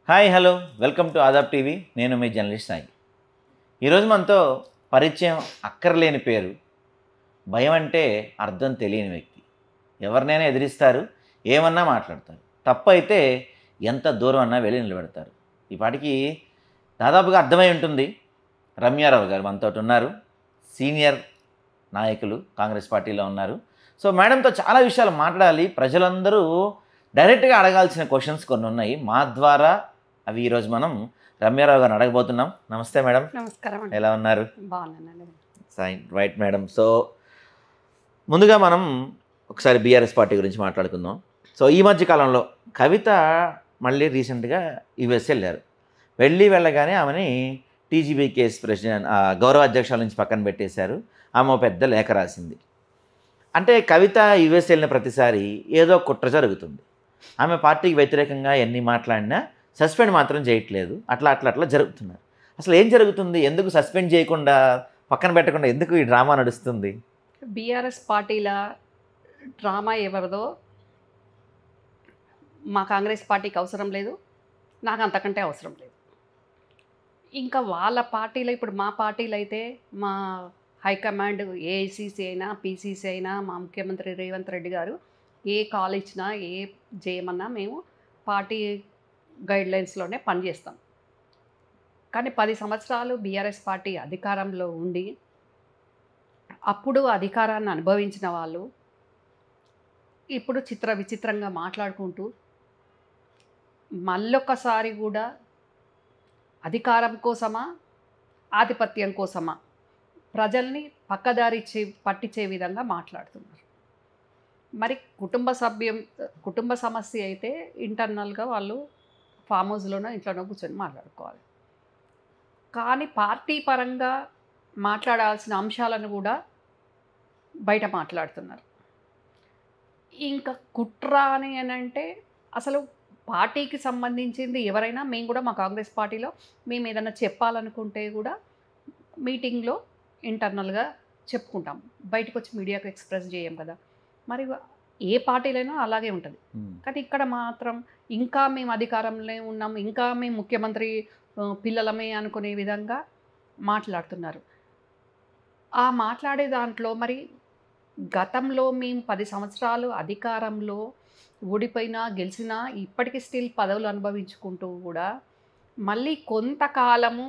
Hi hello welcome to Adaab TV. నేను మీ journalist Sai. ఈరోజు మనతో పరిచయం అక్కర్లేని పేరు, భయం అంటే అర్థం తెలియని వ్యక్తి. ఎవరినైనా ఎదిరిస్తారు, ఏమన్నా మాట్లాడతారు. తప్పు అయితే ఎంత దూరం అన్నా వెళ్ళి నిలబెడతారు. ఈ పాటికి దాదాపుగా అర్థమై ఉంటుంది. రమ్యారావు గారు మనతో ఉన్నారు. సీనియర్ నాయకులు కాంగ్రెస్ పార్టీలో ఉన్నారు. సో మేడంతో చాలా విషయాలు మాట్లాడాలి. ప్రజలందరూ డైరెక్ట్గా అడగాల్సిన క్వశ్చన్స్ కొన్ని ఉన్నాయి. మా ద్వారా అవి ఈరోజు మనం రమ్యారావు గారిని అడగబోతున్నాం. నమస్తే మేడం. నమస్కారం అండి. ఎలా ఉన్నారు? బాగున్నానండి. Right madam. సో ముందుగా మనం ఒకసారి బీఆర్ఎస్ పార్టీ గురించి మాట్లాడుకుందాం. సో ఈ మధ్య కాలంలో కవిత మళ్ళీ రీసెంట్గా యుఎస్ వెళ్ళారు. వెళ్ళగానే ఆమెని టీజీబీ కేసు ప్రెసిడెంట్ గౌరవ అధ్యక్షుల నుంచి పక్కన పెట్టేశారు. ఆమె ఒక పెద్ద లేఖ రాసింది. అంటే కవిత యుఎస్ వెళ్ళిన ప్రతిసారి ఏదో కుట్ర జరుగుతుంది. ఆమె పార్టీకి వ్యతిరేకంగా ఎన్ని మాట్లాడినా సస్పెండ్ మాత్రం చేయట్లేదు. అట్లా జరుగుతున్నారు. అసలు ఏం జరుగుతుంది? ఎందుకు సస్పెండ్ చేయకుండా పక్కన పెట్టకుండా ఎందుకు ఈ డ్రామా నడుస్తుంది? బీఆర్ఎస్ పార్టీల డ్రామా ఎవరిదో మా కాంగ్రెస్ పార్టీకి అవసరం లేదు, నాకు అంతకంటే అవసరం లేదు. ఇంకా వాళ్ళ పార్టీలో ఇప్పుడు మా పార్టీలో అయితే మా హైకమాండ్ ఏఐసిసి అయినా పీసీసీ అయినా మా ముఖ్యమంత్రి రేవంత్ రెడ్డి గారు ఏ కాల్ ఇచ్చినా ఏ చేయమన్నా మేము పార్టీ గైడ్లైన్స్లోనే పనిచేస్తాం. కానీ 10 సంవత్సరాలు బీఆర్ఎస్ పార్టీ అధికారంలో ఉండి అప్పుడు అధికారాన్ని అనుభవించిన వాళ్ళు ఇప్పుడు విచిత్రంగా మాట్లాడుకుంటూ మళ్ళొక్కసారి కూడా అధికారం కోసమా ఆధిపత్యం కోసమా ప్రజల్ని పక్కదారి పట్టించే విధంగా మాట్లాడుతున్నారు. మరి కుటుంబ సమస్య అయితే ఇంటర్నల్గా వాళ్ళు ఫామ్ హౌస్లోనో ఇంట్లోనో కూర్చొని మాట్లాడుకోవాలి. కానీ పార్టీ పరంగా మాట్లాడాల్సిన అంశాలను కూడా బయట మాట్లాడుతున్నారు. ఇంకా కుట్ర అని అంటే అసలు పార్టీకి సంబంధించింది ఎవరైనా మేము కూడా మా కాంగ్రెస్ పార్టీలో మేము ఏదైనా చెప్పాలనుకుంటే కూడా మీటింగ్లో ఇంటర్నల్గా చెప్పుకుంటాం. బయటకు వచ్చి మీడియాకు ఎక్స్ప్రెస్ చేయం కదా. మరి ఏ పార్టీలైనా అలాగే ఉంటుంది. కానీ ఇక్కడ మాత్రం ఇంకా మేము అధికారంలో ఉన్నాం, ఇంకా మేము ముఖ్యమంత్రి పిల్లలమే అనుకునే విధంగా మాట్లాడుతున్నారు. ఆ మాట్లాడే దాంట్లో మరి గతంలో మేము 10 సంవత్సరాలు అధికారంలో ఓడిపోయినా గెలిచినా ఇప్పటికీ స్టిల్ పదవులు అనుభవించుకుంటూ కూడా మళ్ళీ కొంతకాలము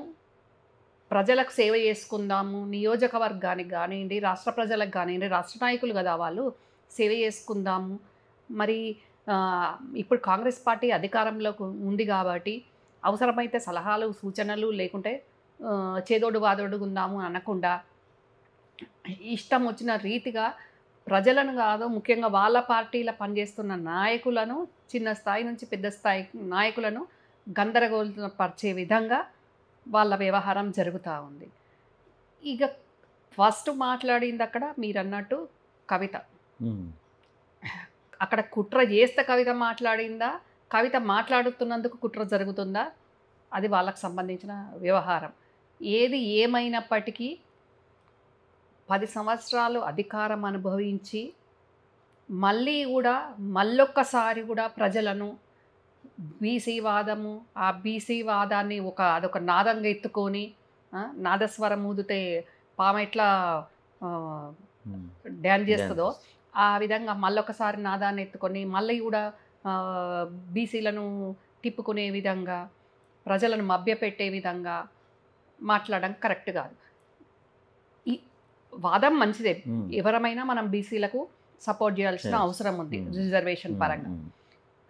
ప్రజలకు సేవ చేసుకుందాము, నియోజకవర్గానికి కానివ్వండి, రాష్ట్ర ప్రజలకు కానివ్వండి, రాష్ట్ర నాయకులు కదా వాళ్ళు, సేవ చేసుకుందాము. మరి ఇప్పుడు కాంగ్రెస్ పార్టీ అధికారంలోకి ఉంది కాబట్టి అవసరమైతే సలహాలు సూచనలు లేకుంటే చేదోడు వాదోడు ఉందాము అనకుండా ఇష్టం వచ్చిన రీతిగా ప్రజలను కాదు, ముఖ్యంగా వాళ్ళ పార్టీల పనిచేస్తున్న నాయకులను, చిన్న స్థాయి నుంచి పెద్ద స్థాయి నాయకులను గందరగోళపరిచే విధంగా వాళ్ళ వ్యవహారం జరుగుతూ ఉంది. ఇక ఫస్ట్ మాట్లాడింది అక్కడ మీరు అన్నట్టు కవిత. అక్కడ కుట్ర చేస్తే కవిత మాట్లాడిందా, కవిత మాట్లాడుతున్నందుకు కుట్ర జరుగుతుందా, అది వాళ్ళకు సంబంధించిన వ్యవహారం. ఏది ఏమైనప్పటికీ 10 సంవత్సరాలు అధికారం అనుభవించి మళ్ళొక్కసారి కూడా ప్రజలను బీసీ వాదము, ఆ బీసీ వాదాన్ని అదొక నాదంగా ఎత్తుకొని నాదస్వరం ఊదితే పాము ఎట్లా డ్యాన్స్ చేస్తుందో ఆ విధంగా మళ్ళొకసారి నాదాన్ని ఎత్తుకొని మళ్ళీ కూడా బీసీలను తిప్పుకునే విధంగా ప్రజలను మభ్యపెట్టే విధంగా మాట్లాడడం కరెక్ట్ కాదు. ఈ వాదం మంచిదే, ఎవరమైనా మనం బీసీలకు సపోర్ట్ చేయాల్సిన అవసరం ఉంది రిజర్వేషన్ పరంగా.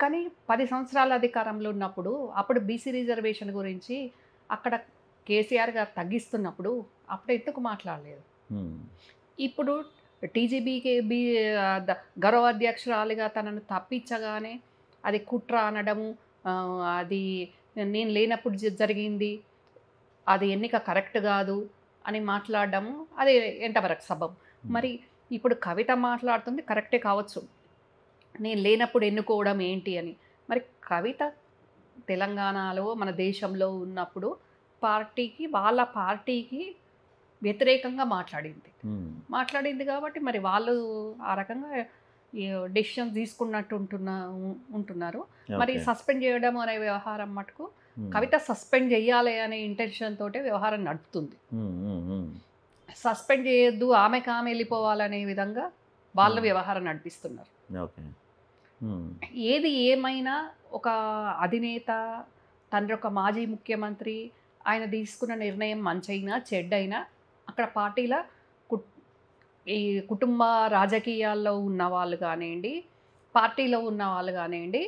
కానీ 10 సంవత్సరాల అధికారంలో ఉన్నప్పుడు అప్పుడు బీసీ రిజర్వేషన్ గురించి అక్కడ కేసీఆర్ గారు తగ్గిస్తున్నప్పుడు అప్పుడు ఎందుకు మాట్లాడలేదు? ఇప్పుడు టీజీబీకి గౌరవ అధ్యక్షురాలిగా తనను తప్పించగానే అది కుట్ర అనడము, అది నేను లేనప్పుడు జరిగింది, అది ఎన్నిక కరెక్ట్ కాదు అని మాట్లాడడము, అది ఎంతవరకు సబబు? మరి ఇప్పుడు కవిత మాట్లాడుతుంది కరెక్టే కావచ్చు, నేను లేనప్పుడు ఎన్నుకోవడం ఏంటి అని. మరి కవిత తెలంగాణలో మన దేశంలో ఉన్నప్పుడు వాళ్ళ పార్టీకి వ్యతిరేకంగా మాట్లాడింది కాబట్టి మరి వాళ్ళు ఆ రకంగా డెసిషన్ తీసుకున్నట్టు ఉంటున్నారు. మరి సస్పెండ్ చేయడం అనే వ్యవహారం మటుకు కవిత సస్పెండ్ చేయాలి అనే ఇంటెన్షన్ తోటే వ్యవహారం నడుపుతుంది. సస్పెండ్ చేయొద్దు, ఆమెకు ఆమె వెళ్ళిపోవాలనే విధంగా వాళ్ళ వ్యవహారం నడిపిస్తున్నారు. ఏది ఏమైనా ఒక అధినేత, తండ్రి ఒక మాజీ ముఖ్యమంత్రి, ఆయన తీసుకున్న నిర్ణయం మంచైనా చెడ్డైనా అక్కడ పార్టీల ఈ కుటుంబ రాజకీయాల్లో ఉన్న వాళ్ళు కానివ్వండి, పార్టీలో ఉన్న వాళ్ళు కానివ్వండి,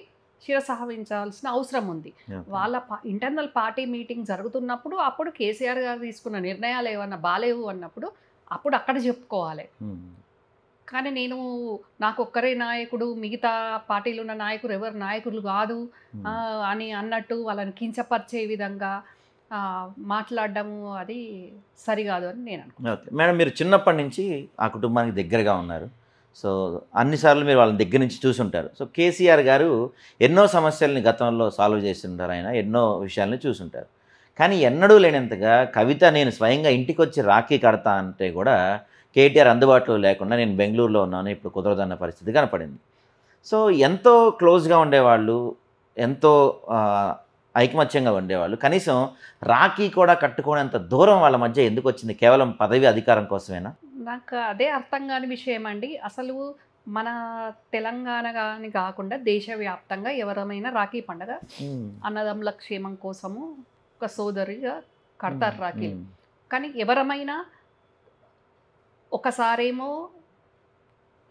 శిరసావహించాల్సిన అవసరం ఉంది. వాళ్ళ ఇంటర్నల్ పార్టీ మీటింగ్ జరుగుతున్నప్పుడు అప్పుడు కేసీఆర్ గారు తీసుకున్న నిర్ణయాలు ఏమన్నా బాలేవు అన్నప్పుడు అప్పుడు అక్కడ చెప్పుకోవాలి. కానీ నాకు ఒక్కరే నాయకుడు, మిగతా పార్టీలు ఉన్న నాయకులు ఎవరు నాయకులు కాదు అని అన్నట్టు వాళ్ళని కించపరిచే విధంగా మాట్లాడడము అది సరికాదు అని నేను అనుకుంటున్నాను. ఓకే మేడం, మీరు చిన్నప్పటి నుంచి ఆ కుటుంబానికి దగ్గరగా ఉన్నారు. సో అన్నిసార్లు మీరు వాళ్ళని దగ్గర నుంచి చూసుంటారు. సో కేసీఆర్ గారు ఎన్నో సమస్యల్ని గతంలో సాల్వ్ చేస్తుంటారు, ఆయన ఎన్నో విషయాల్ని చూసుంటారు. కానీ ఎన్నడూ లేనంతగా కవిత నేను స్వయంగా ఇంటికి వచ్చి రాఖీ కడతా అంటే కూడా కేటీఆర్ అందుబాటులో లేకుండా నేను బెంగళూరులో ఉన్నాను, ఇప్పుడు కుదరదన్న పరిస్థితి కనపడింది. సో ఎంతో క్లోజ్గా ఉండేవాళ్ళు, ఎంతో ఐకమత్యంగా ఉండేవాళ్ళు, కనీసం రాఖీ కూడా కట్టుకోనేంత దూరం వాళ్ళ మధ్య ఎందుకు వచ్చింది? కేవలం పదవి అధికారం కోసమేనా? నాకు అదే అర్థం కాని విషయం అండి. అసలు మన తెలంగాణ కానీ కాకుండా దేశవ్యాప్తంగా ఎవరమైనా రాఖీ పండగ అన్నదమ్ముల క్షేమం కోసము ఒక సోదరిగా కడతారు రాఖీలు. కానీ ఎవరమైనా ఒకసారేమో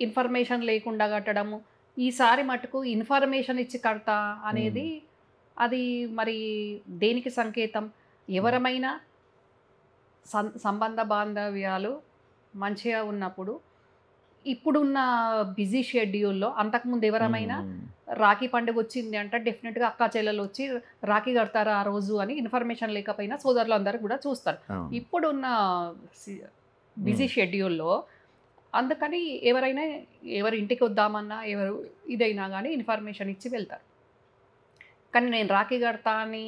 ఇన్ఫర్మేషన్ లేకుండా కట్టడము, ఈసారి మటుకు ఇన్ఫర్మేషన్ ఇచ్చి కడతా అనేది అది మరి దేనికి సంకేతం? ఎవరమైనా సంబంధ బాంధవ్యాలు మంచిగా ఉన్నప్పుడు ఇప్పుడున్న బిజీ షెడ్యూల్లో అంతకుముందు ఎవరమైనా రాఖీ పండుగ వచ్చింది అంటే డెఫినెట్గా అక్కా చెల్లెలు వచ్చి రాఖీ కడతారు ఆ రోజు అని ఇన్ఫర్మేషన్ లేకపోయినా సోదరులు అందరూ కూడా చూస్తారు. ఇప్పుడున్న బిజీ షెడ్యూల్లో అందుకని ఎవరైనా ఎవరి ఇంటికి వద్దామన్నా ఎవరు ఇదైనా కానీ ఇన్ఫర్మేషన్ ఇచ్చి వెళ్తారు. కానీ నేను రాఖీ కడతా అని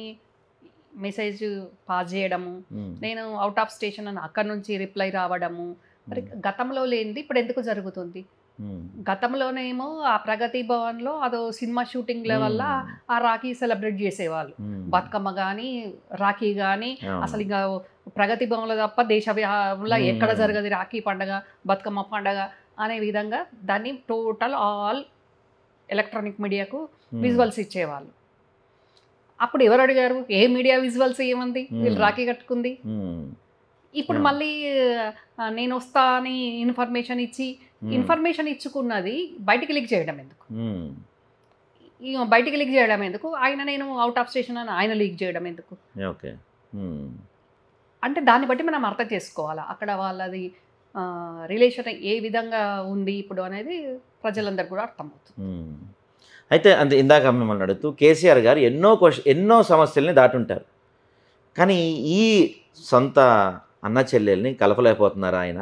మెసేజ్ పాస్ చేయడము, నేను అవుట్ ఆఫ్ స్టేషన్ అని అక్కడ నుంచి రిప్లై రావడము, మరి గతంలో లేనిది ఇప్పుడు ఎందుకు జరుగుతుంది? గతంలోనేమో ఆ ప్రగతి భవన్లో అదో సినిమా షూటింగ్ల వల్ల ఆ రాఖీ సెలబ్రేట్ చేసేవాళ్ళు. బతుకమ్మ కానీ రాఖీ కానీ అసలు ఇంకా ప్రగతి భవన్లో తప్ప దేశవ్యాప్తంలో ఎక్కడ జరగదు రాఖీ పండగ, బతుకమ్మ పండగ అనే విధంగా దాన్ని టోటల్ ఆల్ ఎలక్ట్రానిక్ మీడియాకు విజువల్స్ ఇచ్చేవాళ్ళు. అప్పుడు ఎవరు అడిగారు? ఏ మీడియా విజువల్స్ ఏమంది? వీళ్ళు రాఖీ కట్టుకుంది. ఇప్పుడు మళ్ళీ నేను వస్తా అని ఇన్ఫర్మేషన్ ఇచ్చుకున్నది బయటికి లీక్ చేయడం ఎందుకు? బయటికి లీక్ చేయడం ఎందుకు? నేను అవుట్ ఆఫ్ స్టేషన్ అని ఆయన లీక్ చేయడం ఎందుకు? అంటే దాన్ని బట్టి మనం అర్థం చేసుకోవాలా అక్కడ వాళ్ళది రిలేషన్ ఏ విధంగా ఉంది ఇప్పుడు అనేది ప్రజలందరికీ కూడా అర్థమవుతుంది. అయితే అంతే, ఇందాక మిమ్మల్ని అడుగుతూ కేసీఆర్ గారు ఎన్నో సమస్యల్ని దాటుంటారు, కానీ ఈ సొంత అన్న చెల్లెల్ని కలపలేకపోతున్నారు ఆయన.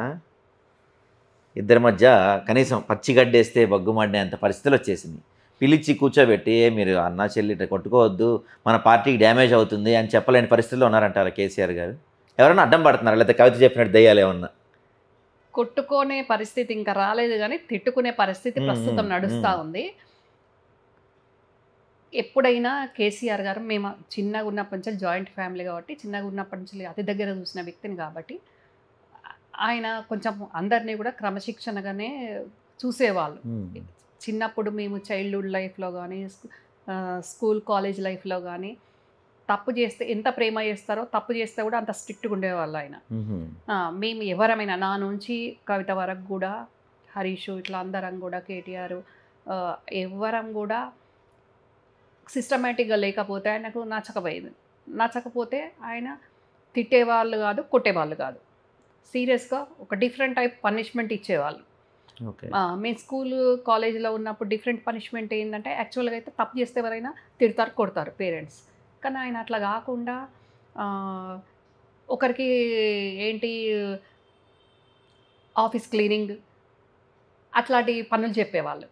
ఇద్దరి మధ్య కనీసం పచ్చిగడ్డేస్తే బగ్గుమడ్డే అంత పరిస్థితులు వచ్చేసింది. పిలిచి కూర్చోబెట్టి మీరు అన్న చెల్లి కొట్టుకోవద్దు, మన పార్టీకి డ్యామేజ్ అవుతుంది అని చెప్పలేని పరిస్థితుల్లో ఉన్నారంటారా కేసీఆర్ గారు? ఎవరైనా అడ్డం పడుతున్నారు లేకపోతే కవిత చెప్పినట్టు దయ్యాలు ఏమన్నా? కొట్టుకునే పరిస్థితి ఇంకా రాలేదు, కానీ తిట్టుకునే పరిస్థితి ప్రస్తుతం నడుస్తూ ఉంది. ఎప్పుడైనా కేసీఆర్ గారు, మేము చిన్నగా ఉన్నప్పటి నుంచి జాయింట్ ఫ్యామిలీ కాబట్టి చిన్నగా ఉన్నప్పటి నుంచి అతి దగ్గర చూసిన వ్యక్తిని కాబట్టి ఆయన కొంచెం అందరినీ కూడా క్రమశిక్షణగానే చూసేవాళ్ళు. చిన్నప్పుడు మేము చైల్డ్హుడ్ లైఫ్లో కానీ స్కూల్ కాలేజ్ లైఫ్లో కానీ తప్పు చేస్తే ఎంత ప్రేమ చేస్తారో తప్పు చేస్తే కూడా అంత స్ట్రిక్ట్గా ఉండేవాళ్ళు ఆయన. మేము ఎవరమైనా నా నుంచి కవిత వరకు కూడా, హరీష్ ఇట్లా అందరం కూడా, కేటీఆర్ ఎవరం కూడా సిస్టమేటిక్గా లేకపోతే ఆయనకు నచ్చకపోతే ఆయన తిట్టేవాళ్ళు కాదు, కొట్టేవాళ్ళు కాదు, సీరియస్గా ఒక డిఫరెంట్ టైప్ పనిష్మెంట్ ఇచ్చేవాళ్ళు. మేము స్కూల్ కాలేజీలో ఉన్నప్పుడు డిఫరెంట్ పనిష్మెంట్ ఏంటంటే యాక్చువల్గా అయితే తప్పు చేస్తే ఎవరైనా తిడతారు, కొడతారు పేరెంట్స్. కానీ ఆయన అట్లా కాకుండా ఒకరికి ఏంటి ఆఫీస్ క్లీనింగ్ అట్లాంటి పనులు చెప్పేవాళ్ళు.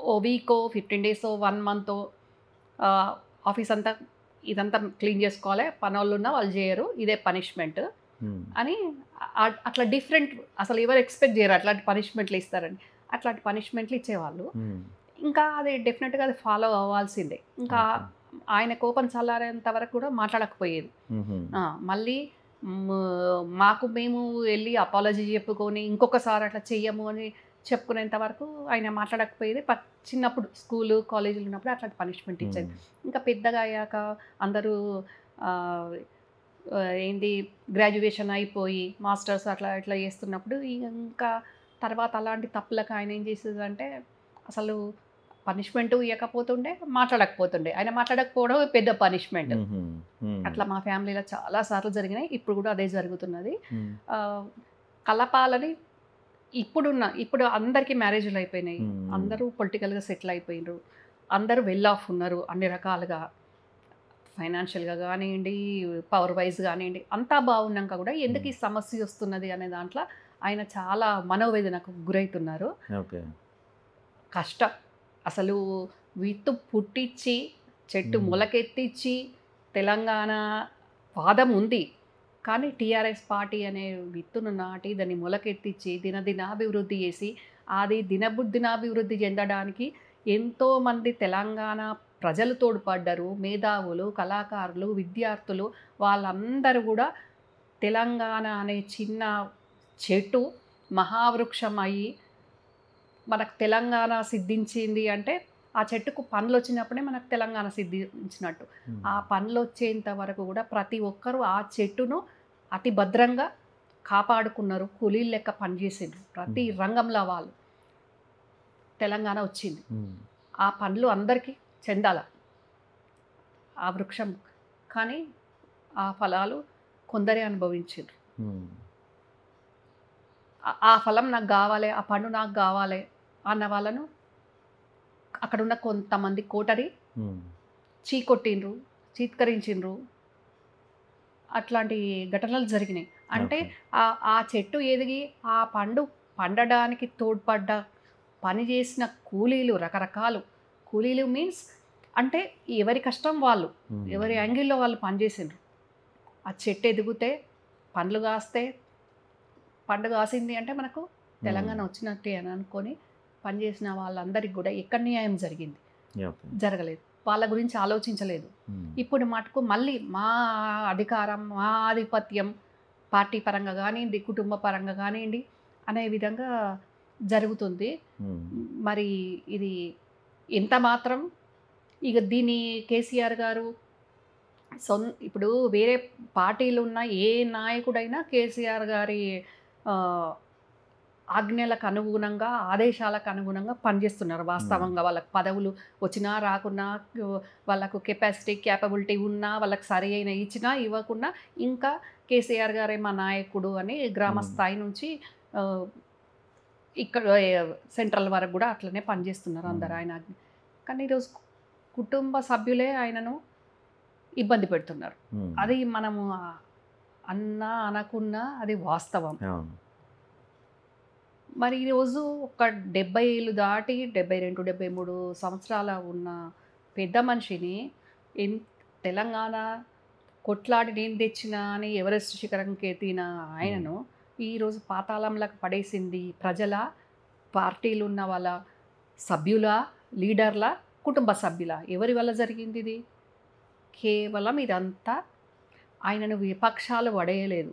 ఓ వీకో 15 డేసో 1 మంతో ఆఫీస్ అంతా ఇదంతా క్లీన్ చేసుకోవాలి, పనోళ్ళు ఉన్నా వాళ్ళు చేయరు, ఇదే పనిష్మెంట్ అని అట్లా డిఫరెంట్. అసలు ఎవరు ఎక్స్పెక్ట్ చేయరు అట్లాంటి పనిష్మెంట్లు ఇస్తారని. అట్లాంటి పనిష్మెంట్లు ఇచ్చేవాళ్ళు. ఇంకా అది డెఫినెట్గా అది ఫాలో అవ్వాల్సిందే. ఇంకా ఆయన కోపం చల్లారేంత వరకు కూడా మాట్లాడకపోయేది. మళ్ళీ మాకు మేము వెళ్ళి అపాలజీ చెప్పుకొని ఇంకొకసారి అట్లా చెయ్యము అని చెప్పుకునేంత వరకు ఆయన మాట్లాడకపోయేది. చిన్నప్పుడు స్కూలు కాలేజీలు ఉన్నప్పుడు అట్లాంటి పనిష్మెంట్ ఇచ్చేది. ఇంకా పెద్దగా అయ్యాక అందరూ ఏంటి గ్రాడ్యుయేషన్ అయిపోయి మాస్టర్స్ అట్లా ఇట్లా చేస్తున్నప్పుడు ఇంకా తర్వాత అలాంటి తప్పులకు ఆయన ఏం చేసేదంటే అసలు పనిష్మెంట్ ఇవ్వకపోతుండే, మాట్లాడకపోతుండే. ఆయన మాట్లాడకపోవడం పెద్ద పనిష్మెంట్. అట్లా మా ఫ్యామిలీలో చాలా సార్లు జరిగినాయి. ఇప్పుడు కూడా అదే జరుగుతున్నది. కలపాలని ఇప్పుడు అందరికీ మ్యారేజ్లు అయిపోయినాయి. అందరూ పొలిటికల్గా సెటిల్ అయిపోయినారు. అందరూ వెల్ ఆఫ్ ఉన్నారు అన్ని రకాలుగా. ఫైనాన్షియల్గా కానివ్వండి, పవర్ వైజ్ కానివ్వండి, అంతా బాగున్నాక కూడా ఎందుకు ఈ సమస్య వస్తున్నది అనే దాంట్లో ఆయన చాలా మనోవేదనకు గురవుతున్నారు. కష్టం అసలు విత్తు పుట్టించి చెట్టు మొలకెత్తించి తెలంగాణ వాదం ఉంది. కానీ టీఆర్ఎస్ పార్టీ అనే విత్తును నాటి దాన్ని మొలకెత్తించి దినాభివృద్ధి చేసి అది దినాభివృద్ధి చెందడానికి ఎంతోమంది తెలంగాణ ప్రజలు తోడ్పడ్డారు. మేధావులు, కళాకారులు, విద్యార్థులు వాళ్ళందరూ కూడా తెలంగాణ అనే చిన్న చెట్టు మహావృక్షం అయ్యి మనకు తెలంగాణ సిద్ధించింది అంటే ఆ చెట్టుకు పండ్లు వచ్చినప్పుడే మనకు తెలంగాణ సిద్ధించినట్టు. ఆ పండ్లు వచ్చేంత వరకు కూడా ప్రతి ఒక్కరూ ఆ చెట్టును అతి భద్రంగా కాపాడుకున్నారు. కూలీలు లెక్క పనిచేసిండ్రు ప్రతి రంగంలో వాళ్ళు. తెలంగాణ వచ్చింది. ఆ పండ్లు అందరికీ చెందాల ఆ వృక్షం. కానీ ఆ ఫలాలు కొందరే అనుభవించారు. ఆ ఫలం నాకు కావాలి, ఆ పండు నాకు కావాలి అన్న వాళ్ళను అక్కడున్న కొంతమంది కోటరి చీకొట్టిండ్రు, చీత్కరించిండ్రు. అట్లాంటి ఘటనలు జరిగినాయి. అంటే ఆ చెట్టు ఎదిగి ఆ పండు పండడానికి తోడ్పడ్డ పని చేసిన కూలీలు, రకరకాలు కూలీలు మీన్స్ అంటే ఎవరి కష్టం వాళ్ళు, ఎవరి యాంగిల్లో వాళ్ళు పనిచేసిండ్రు. ఆ చెట్టు ఎదిగితే పండ్లు కాస్తే, పండు కాసింది అంటే మనకు తెలంగాణ వచ్చినట్టే అని అనుకొని పనిచేసిన వాళ్ళందరికీ కూడా ఎక్కడ న్యాయం జరిగింది? జరగలేదు. వాళ్ళ గురించి ఆలోచించలేదు. ఇప్పుడు మటుకు మళ్ళీ మా అధికారం, మా ఆధిపత్యం పార్టీ పరంగా కానివ్వండి, కుటుంబ పరంగా కానివ్వండి అనే విధంగా జరుగుతుంది. మరి ఇది ఎంత మాత్రం ఇక దీన్ని కేసీఆర్ గారు ఇప్పుడు వేరే పార్టీలు ఉన్న ఏ నాయకుడైనా కేసీఆర్ గారి ఆజ్ఞలకు అనుగుణంగా, ఆదేశాలకు అనుగుణంగా పనిచేస్తున్నారు. వాస్తవంగా వాళ్ళకి పదవులు వచ్చినా రాకున్నా, వాళ్ళకు కెపాసిటీ క్యాపబిలిటీ ఉన్నా, వాళ్ళకి సరి అయిన ఇచ్చినా ఇవ్వకున్నా ఇంకా కేసీఆర్ గారే మా నాయకుడు అని గ్రామ స్థాయి నుంచి ఇక్కడ సెంట్రల్ వరకు కూడా అట్లనే పనిచేస్తున్నారు అందరు ఆయన. కానీ ఈరోజు కుటుంబ సభ్యులే ఆయనను ఇబ్బంది పెడుతున్నారు. అది మనము అన్నా అనకున్నా అది వాస్తవం. మరి ఈరోజు ఒక 70 ఏళ్ళు దాటి 72, 73 సంవత్సరాల ఉన్న పెద్ద మనిషిని తెలంగాణ కొట్లాడి నేను తెచ్చినా అని ఎవరెస్ట్ శిఖరంకి ఎత్తిన ఆయనను ఈరోజు పాతాళంలోకి పడేసింది ప్రజల, పార్టీలు ఉన్న వాళ్ళ సభ్యుల, లీడర్ల, కుటుంబ సభ్యుల, ఎవరి వల్ల జరిగింది ఇది? కేవలం ఇదంతా ఆయనను విపక్షాలు పడేయలేదు.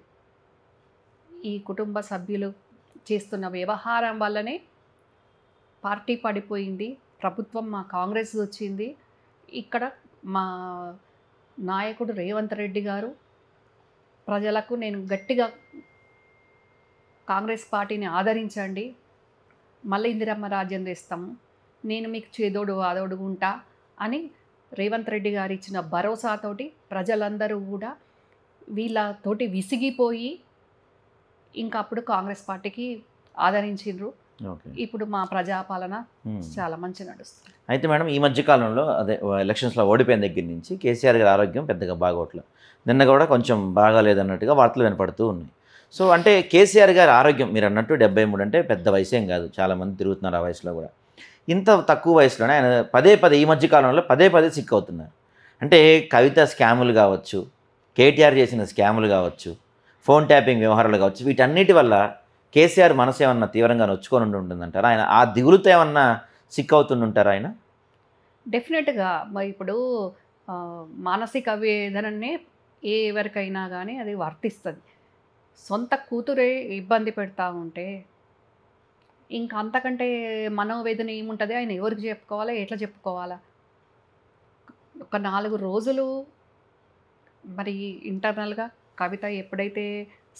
ఈ కుటుంబ సభ్యులు చేస్తున్న వ్యవహారం వల్లనే పార్టీ పడిపోయింది. ప్రభుత్వం మా కాంగ్రెస్ వచ్చింది. ఇక్కడ మా నాయకుడు రేవంత్ రెడ్డి గారు ప్రజలకు నేను గట్టిగా కాంగ్రెస్ పార్టీని ఆదరించండి, మళ్ళీ ఇందిరమ్మ రాజ్యం తెస్తాము, నేను మీకు చేదోడు వాదోడు ఉంటా అని రేవంత్ రెడ్డి గారు ఇచ్చిన భరోసాతోటి ప్రజలందరూ కూడా వీళ్ళతోటి విసిగిపోయి ఇంకా అప్పుడు కాంగ్రెస్ పార్టీకి ఆదరించిండ్రు. ఇప్పుడు మా ప్రజాపాలన చాలా మంచి నడుస్తుంది. అయితే మేడం, ఈ మధ్య కాలంలో అదే ఎలక్షన్స్లో ఓడిపోయిన దగ్గర నుంచి కేసీఆర్ గారి ఆరోగ్యం పెద్దగా బాగోట్లేదు. నిన్న కూడా కొంచెం బాగాలేదన్నట్టుగా వార్తలు వినపడుతూ ఉన్నాయి. సో అంటే కేసీఆర్ గారి ఆరోగ్యం మీరు అన్నట్టు 73 అంటే పెద్ద వయసేం కాదు, చాలామంది తిరుగుతున్నారు ఆ వయసులో కూడా. ఇంత తక్కువ వయసులోనే ఆయన పదే ఈ మధ్య కాలంలో పదే సిక్ అవుతున్నారు. అంటే కవిత స్కాములు కావచ్చు, కేటీఆర్ చేసిన స్కాములు కావచ్చు, ఫోన్ ట్యాపింగ్ వ్యవహారాలు కావచ్చు, వీటన్నిటి వల్ల కేసీఆర్ మనసు ఏమన్నా తీవ్రంగా నొచ్చుకొని ఉంటుందంటారా? ఆయన ఆ దిగులుతో ఏమన్నా సిక్ అవుతుంటారా ఆయన? డెఫినెట్గా మరి ఇప్పుడు మానసిక వేదననే ఎవరికైనా కానీ అది వర్తిస్తుంది. సొంత కూతురే ఇబ్బంది పెడతా ఉంటే ఇంకా అంతకంటే మనోవేదన ఏముంటుంది? ఆయన ఎవరికి చెప్పుకోవాలా? ఎట్లా చెప్పుకోవాలా? ఒక 4 రోజులు మరి ఇంటర్నల్‌గా కవిత ఎప్పుడైతే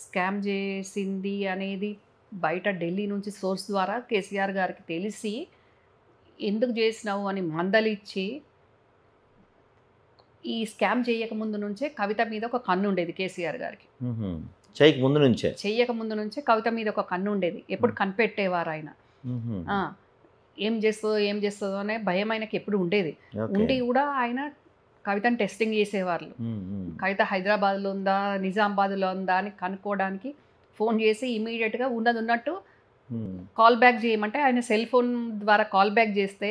స్కామ్ చేసింది అనేది బయట ఢిల్లీ నుంచి సోర్స్ ద్వారా కేసీఆర్ గారికి తెలిసి, ఎందుకు చేసినావు అని మందలిచ్చి, ఈ స్కామ్ చేయకముందు నుంచే కవిత మీద ఒక కన్ను ఉండేది కేసీఆర్ గారికి. చేయక ముందు నుంచే? చెయ్యకముందు నుంచే కవిత మీద ఒక కన్ను ఉండేది. ఎప్పుడు కనిపెట్టేవారు ఆయన. ఆ! ఏం చేస్తదో, ఏం చేస్తదో అనే భయం ఆయనకి ఎప్పుడు ఉండేది. ఉండి కూడా ఆయన కవితను టెస్టింగ్ చేసేవాళ్ళు. కవిత హైదరాబాద్‌లో ఉందా, నిజామాబాద్‌లో ఉందా అని కనుక్కోవడానికి ఫోన్ చేసి ఇమ్మీడియేట్‌గా ఉన్నది ఉన్నట్టు కాల్ బ్యాక్ చేయమంటే ఆయన సెల్ ఫోన్ ద్వారా కాల్ బ్యాక్ చేస్తే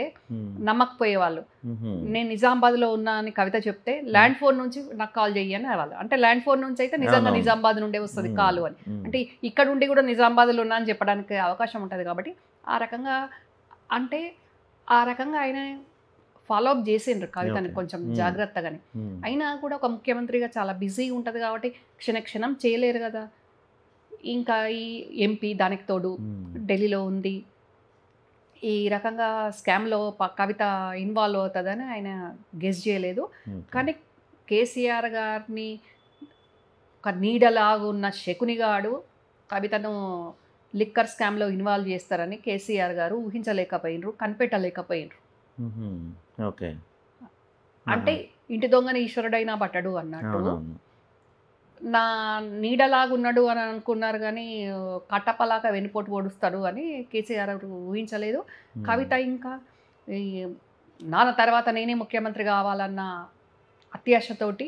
నమ్మకపోయేవాళ్ళు. నేను నిజామాబాద్‌లో ఉన్నా అని కవిత చెప్తే ల్యాండ్ ఫోన్ నుంచి నాకు కాల్ చెయ్యి అని అనేవాళ్ళు. అంటే ల్యాండ్ ఫోన్ నుంచి అయితే నిజంగా నిజామాబాద్ నుండే వస్తుంది కాలు అని. అంటే ఇక్కడ ఉండి కూడా నిజామాబాద్‌లో ఉన్నా అని చెప్పడానికి అవకాశం ఉంటుంది కాబట్టి ఆ రకంగా అంటే ఆ రకంగా ఆయన ఫాలో అప్ చేసిండ్రు కవితని కొంచెం జాగ్రత్తగానే. అయినా కూడా ఒక ముఖ్యమంత్రిగా చాలా బిజీ ఉంటుంది కాబట్టి క్షణం చేయలేరు కదా. ఇంకా ఈ ఎంపీ దానికి తోడు ఢిల్లీలో ఉంది. ఈ రకంగా స్కామ్‌లో కవిత ఇన్వాల్వ్ అవుతుందని ఆయన గెస్ చేయలేదు. కానీ కేసీఆర్ గారిని ఒక నీడలాగా ఉన్న శకునిగాడు కవితను లిక్కర్ స్కామ్‌లో ఇన్వాల్వ్ చేస్తారని కేసీఆర్ గారు ఊహించలేకపోయినరు, కనిపెట్టలేకపోయినరు. ఓకే. అంటే ఇంటి దొంగని ఈశ్వరుడైనా పట్టడు అన్నట్టు నా నీడలాగున్నాడు అని అనుకున్నారు కానీ కట్టపలాగా వెన్నుపోటు పొడుస్తాడు అని కేసీఆర్ ఊహించలేదు. కవిత ఇంకా ఈ నాన్న తర్వాత నేనే ముఖ్యమంత్రి కావాలన్న అత్యాశతోటి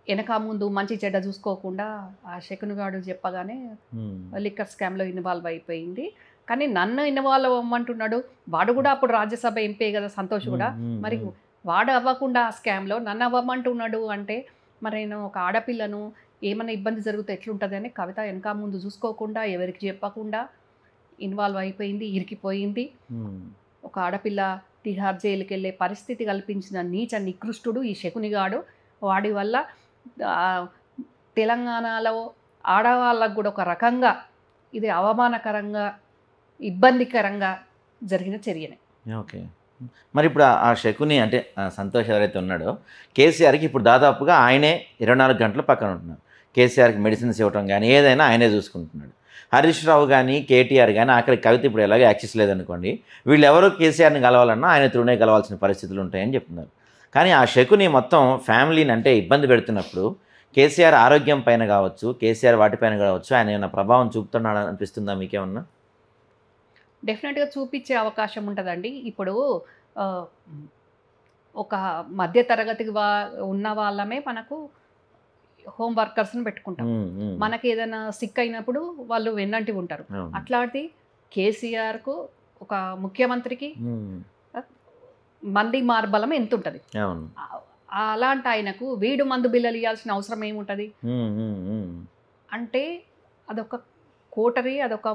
వెనక ముందు మంచి చెడ్డ చూసుకోకుండా ఆ శకునుగాడు చెప్పగానే లిక్కర్ స్కామ్లో ఇన్వాల్వ్ అయిపోయింది. కానీ నన్ను ఇన్వాల్వ్ అవ్వమంటున్నాడు. వాడు కూడా అప్పుడు రాజ్యసభ ఎంపీ కదా సంతోష్ కూడా. మరి వాడు అవ్వకుండా ఆ స్కామ్లో నన్ను అవ్వమంటున్నాడు అంటే మరి నేను ఒక ఆడపిల్లను ఏమైనా ఇబ్బంది జరిగితే ఎట్లుంటుంది అని కవిత వెనక ముందు చూసుకోకుండా ఎవరికి చెప్పకుండా ఇన్వాల్వ్ అయిపోయింది, ఇరికిపోయింది. ఒక ఆడపిల్ల తిహార్ జైలుకి వెళ్ళే పరిస్థితి కల్పించిన నీచ నికృష్టుడు ఈ శకునిగాడు. వాడి వల్ల తెలంగాణలో ఆడవాళ్ళకు కూడా ఒక రకంగా ఇది అవమానకరంగా ఇబ్బందికరంగా జరిగిన చర్యనే. ఓకే. మరి ఇప్పుడు ఆ శకుని అంటే సంతోష్ ఎవరైతే ఉన్నాడో కేసీఆర్కి ఇప్పుడు దాదాపుగా ఆయనే 24 గంటలు పక్కన ఉంటున్నారు. కేసీఆర్కి మెడిసిన్స్ ఇవ్వటం కానీ ఏదైనా ఆయనే చూసుకుంటున్నాడు. హరీష్ రావు కానీ కేటీఆర్ కానీ ఆఖరికి కవిత ఇప్పుడు ఎలాగో యాక్సెస్ లేదనుకోండి, వీళ్ళు ఎవరో కేసీఆర్ని కలవాలన్నా ఆయన త్రూనే కలవాల్సిన పరిస్థితులు ఉంటాయని చెప్తున్నారు. కానీ ఆ శకుని మొత్తం ఫ్యామిలీని అంటే ఇబ్బంది పెడుతున్నప్పుడు కేసీఆర్ ఆరోగ్యం పైన కావచ్చు, కేసీఆర్ వాటిపైన కావచ్చు ఆయన ఏమైనా ప్రభావం చూపుతున్నాడు అనిపిస్తుందా మీకేమన్నా? డెఫినెట్గా చూపించే అవకాశం ఉంటుందండి. ఇప్పుడు ఒక మధ్య తరగతికి ఉన్న వాళ్ళమే మనకు హోమ్ వర్కర్స్ని పెట్టుకుంటాం. మనకి ఏదైనా సిక్ అయినప్పుడు వాళ్ళు వెన్నంటి ఉంటారు. అట్లాంటి కేసీఆర్కు ఒక ముఖ్యమంత్రికి మంది మార్బలం ఎంత ఉంటుంది. అలాంటి ఆయనకు వీడు మందు బిల్లలు ఇవ్వాల్సిన అవసరం ఏముంటుంది అంటే అదొక కోటరీ, అదొక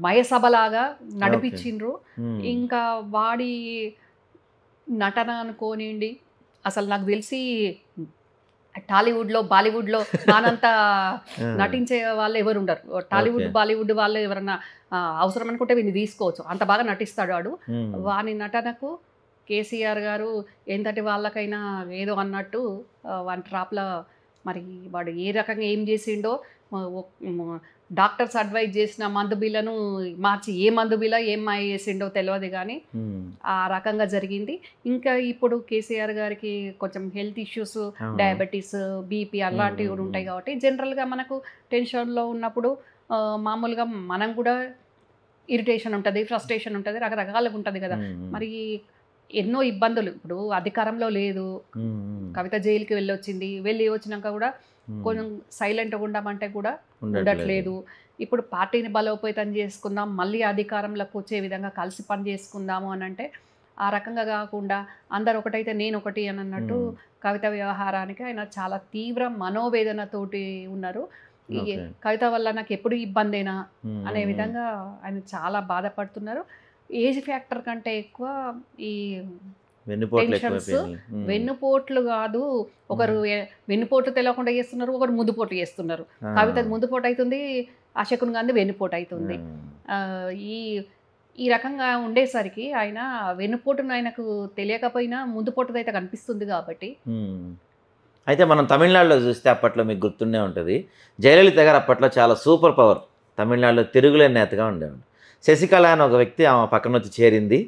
మయసభలాగా నడిపించిండ్రు. ఇంకా వాడి నటన అనుకోనిండి అసలు నాకు తెలిసి టాలీవుడ్లో బాలీవుడ్లో నానంత నటించే వాళ్ళు ఎవరు ఉండరు. టాలీవుడ్ బాలీవుడ్ వాళ్ళు ఎవరన్నా అవసరం అనుకుంటే వీడిని తీసుకోవచ్చు, అంత బాగా నటిస్తాడు వాడు. వాని నటనకు కేసీఆర్ గారు ఎంతటి వాళ్ళకైనా ఏదో అన్నట్టు వాని ట్రాప్లో మరి వాడు ఏ రకంగా ఏం చేసిండో, డాక్టర్స్ అడ్వైజ్ చేసిన మందు బిల్లను మార్చి ఏ మందు బిల్ల ఏం మాయ చేసిండో తెలియదు కానీ ఆ రకంగా జరిగింది. ఇంకా ఇప్పుడు కేసీఆర్ గారికి కొంచెం హెల్త్ ఇష్యూస్, డయాబెటీస్, బీపీ అలాంటివి కూడా ఉంటాయి కాబట్టి జనరల్గా మనకు టెన్షన్లో ఉన్నప్పుడు మామూలుగా మనం కూడా ఇరిటేషన్ ఉంటుంది, ఫ్రస్ట్రేషన్ ఉంటుంది, రకరకాలుగా ఉంటుంది కదా. మరి ఎన్నో ఇబ్బందులు, ఇప్పుడు అధికారంలో లేదు, కవిత జైలుకి వెళ్ళి వచ్చినాక కూడా కొంచెం సైలెంట్గా ఉండమంటే కూడా ఉండట్లేదు. ఇప్పుడు పార్టీని బలోపేతం చేసుకుందాం, మళ్ళీ అధికారంలోకి వచ్చే విధంగా కలిసి పని చేసుకుందాము అని అంటే ఆ రకంగా కాకుండా అందరు ఒకటైతే నేను ఒకటి అని అన్నట్టు కవిత వ్యవహారానికి ఆయన చాలా తీవ్ర మనోవేదనతోటి ఉన్నారు. ఈ ఓకే. కవిత వల్ల నాకు ఎప్పుడు ఇబ్బందేనా ఉమ్, అనే ఉమ్, విధంగా ఆయన చాలా బాధపడుతున్నారు. ఏజ్ ఫ్యాక్టర్ కంటే ఎక్కువ ఈ వెన్నుపోట్లు టెన్షన్స్, ఎక్కువైపోయినాయి. వెన్నుపోట్లు కాదు. ఒకరు వెన్నుపోటు తెలియకుండా చేస్తున్నారు, ఒకరు ముందుపోటు చేస్తున్నారు. ఆ, కవితకు ముందుపోటు అవుతుంది, అశకున్ గాంధీ వెన్నుపోటు అవుతుంది. ఆ, ఈ ఈ రకంగా ఉండేసరికి ఆయన వెన్నుపోటును ఆయనకు తెలియకపోయినా ముందుపోటుది అయితే కనిపిస్తుంది కాబట్టి ఉమ్. అయితే మనం తమిళనాడులో చూస్తే అప్పట్లో మీకు గుర్తుండే ఉంటుంది, జయలలిత గారు అప్పట్లో చాలా సూపర్ పవర్, తమిళనాడులో తిరుగులేని నేతగా ఉండేవాడు. శశికళ అని ఒక వ్యక్తి ఆమె పక్కన వచ్చి చేరింది,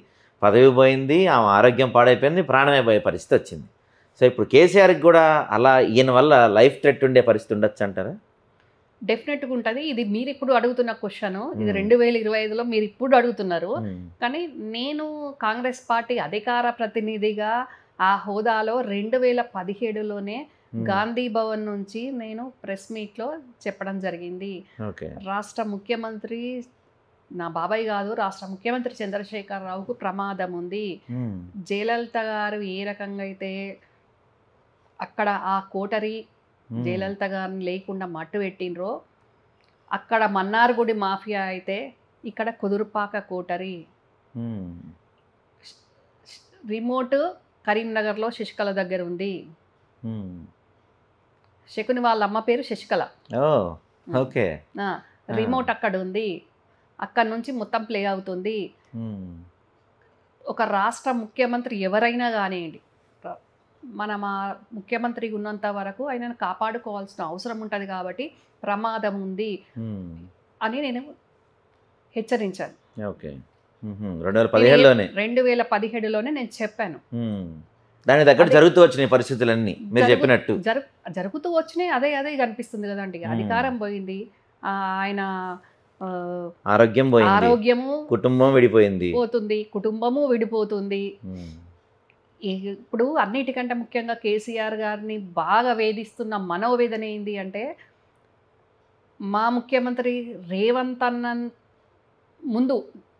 పదవి పోయింది, ఆమె ఆరోగ్యం పాడైపోయింది, ప్రాణమే పోయే పరిస్థితి వచ్చింది. సో ఇప్పుడు కేసీఆర్కి కూడా అలా ఈయన వల్ల లైఫ్ థ్రెట్ ఉండే పరిస్థితి ఉండొచ్చు అంటారా? డెఫినెట్గా ఉంటుంది. ఇది మీరు ఇప్పుడు అడుగుతున్న క్వశ్చన్, ఇది మ్మ్. 2025లో మీరు ఇప్పుడు అడుగుతున్నారు. ఉమ్, కానీ నేను కాంగ్రెస్ పార్టీ అధికార ప్రతినిధిగా ఆ హోదాలో 2017లోనే ఉమ్, గాంధీ భవన్ నుంచి నేను ప్రెస్ మీట్లో చెప్పడం జరిగింది. ఓకే. రాష్ట్ర ముఖ్యమంత్రి నా బాబాయ్ కాదు, రాష్ట్ర ముఖ్యమంత్రి చంద్రశేఖరరావుకు ప్రమాదం ఉంది. ఉమ్, జయలలిత గారు ఏ రకంగా అయితే అక్కడ ఆ కోటరీ ఉమ్, జయలలిత గారిని లేకుండా మట్టు పెట్టినరో, అక్కడ మన్నార్గుడి మాఫియా అయితే ఇక్కడ కుదురుపాక కోటరీ. ఉమ్, రిమోట్ కరీంనగర్లో శశికళ దగ్గర ఉంది. ఉమ్. శకుని వాళ్ళ అమ్మ పేరు శశికళ. ఓ, ఓకే. ఆ, రిమోట్ అక్కడ ఉంది, అక్కడ నుంచి మొత్తం ప్లే అవుతుంది. ఉమ్, ఒక రాష్ట్ర ముఖ్యమంత్రి ఎవరైనా కానివ్వండి, మన ముఖ్యమంత్రి ఉన్నంత వరకు ఆయనను కాపాడుకోవాల్సిన అవసరం ఉంటుంది కాబట్టి ప్రమాదం ఉంది ఉమ్, అని నేను హెచ్చరించాను. ఓకే. 2017లోనే 2017లోనే నేను చెప్పాను. దానికి తగ్గట్టు అదే- జరుగుతూ వచ్చినాయి పరిస్థితులన్నీ మీరు చెప్పినట్టు. జరుగుతూ వచ్చినాయి. అదే అదే కనిపిస్తుంది కదండి. అధికారం పోయింది, ఆయన ఆ, ఆరోగ్యం పోయింది, ఆరోగ్యము కుటుంబం విడిపోయింది. పోతుంది, కుటుంబము విడిపోతుంది. ఉమ్, ఇప్పుడు అన్నిటికంటే ముఖ్యంగా కేసీఆర్ గారిని బాగా వేధిస్తున్న మనోవేదన ఏంది అంటే, మా ముఖ్యమంత్రి రేవంత్ అన్న ముందు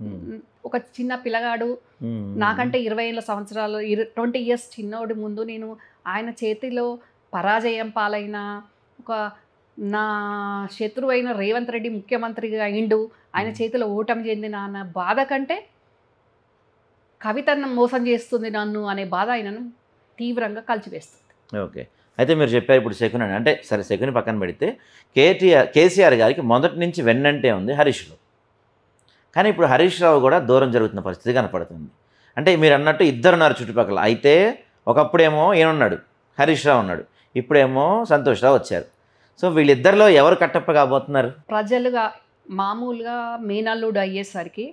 ఉమ్, ఒక చిన్న పిల్లగాడు, ఉమ్, నాకంటే 20 సంవత్సరాలు 20 ఇయర్స్ చిన్నోడి ముందు నేను ఆయన చేతిలో పరాజయం పాలైన, ఒక నా శత్రువు అయిన రేవంత్ రెడ్డి ముఖ్యమంత్రిగా అయిండు, ఆయన చేతిలో ఓటమి చెందిన అన్న బాధ కంటే కవితను మోసం చేస్తుంది నన్ను అనే బాధ ఆయనను తీవ్రంగా కలిచివేస్తుంది. ఓకే. అయితే మీరు చెప్పారు ఇప్పుడు శకుని అని, అంటే సరే శకుని పక్కన పెడితే కేసీఆర్ గారికి మొదటి నుంచి వెన్నంటే ఉంది హరీష్ రావు. కానీ ఇప్పుడు హరీష్ రావు కూడా దూరం జరుగుతున్న పరిస్థితి కనపడుతుంది. అంటే మీరు అన్నట్టు ఇద్దరు ఉన్నారు చుట్టుపక్కల. అయితే ఒకప్పుడేమో ఈయనున్నాడు, హరీష్ రావు ఉన్నాడు, ఇప్పుడేమో సంతోష్ రావు వచ్చారు. సో వీళ్ళిద్దరిలో ఎవరు కట్టప్ప కాబోతున్నారు? ప్రజలుగా మామూలుగా మేనల్లుడు అయ్యేసరికి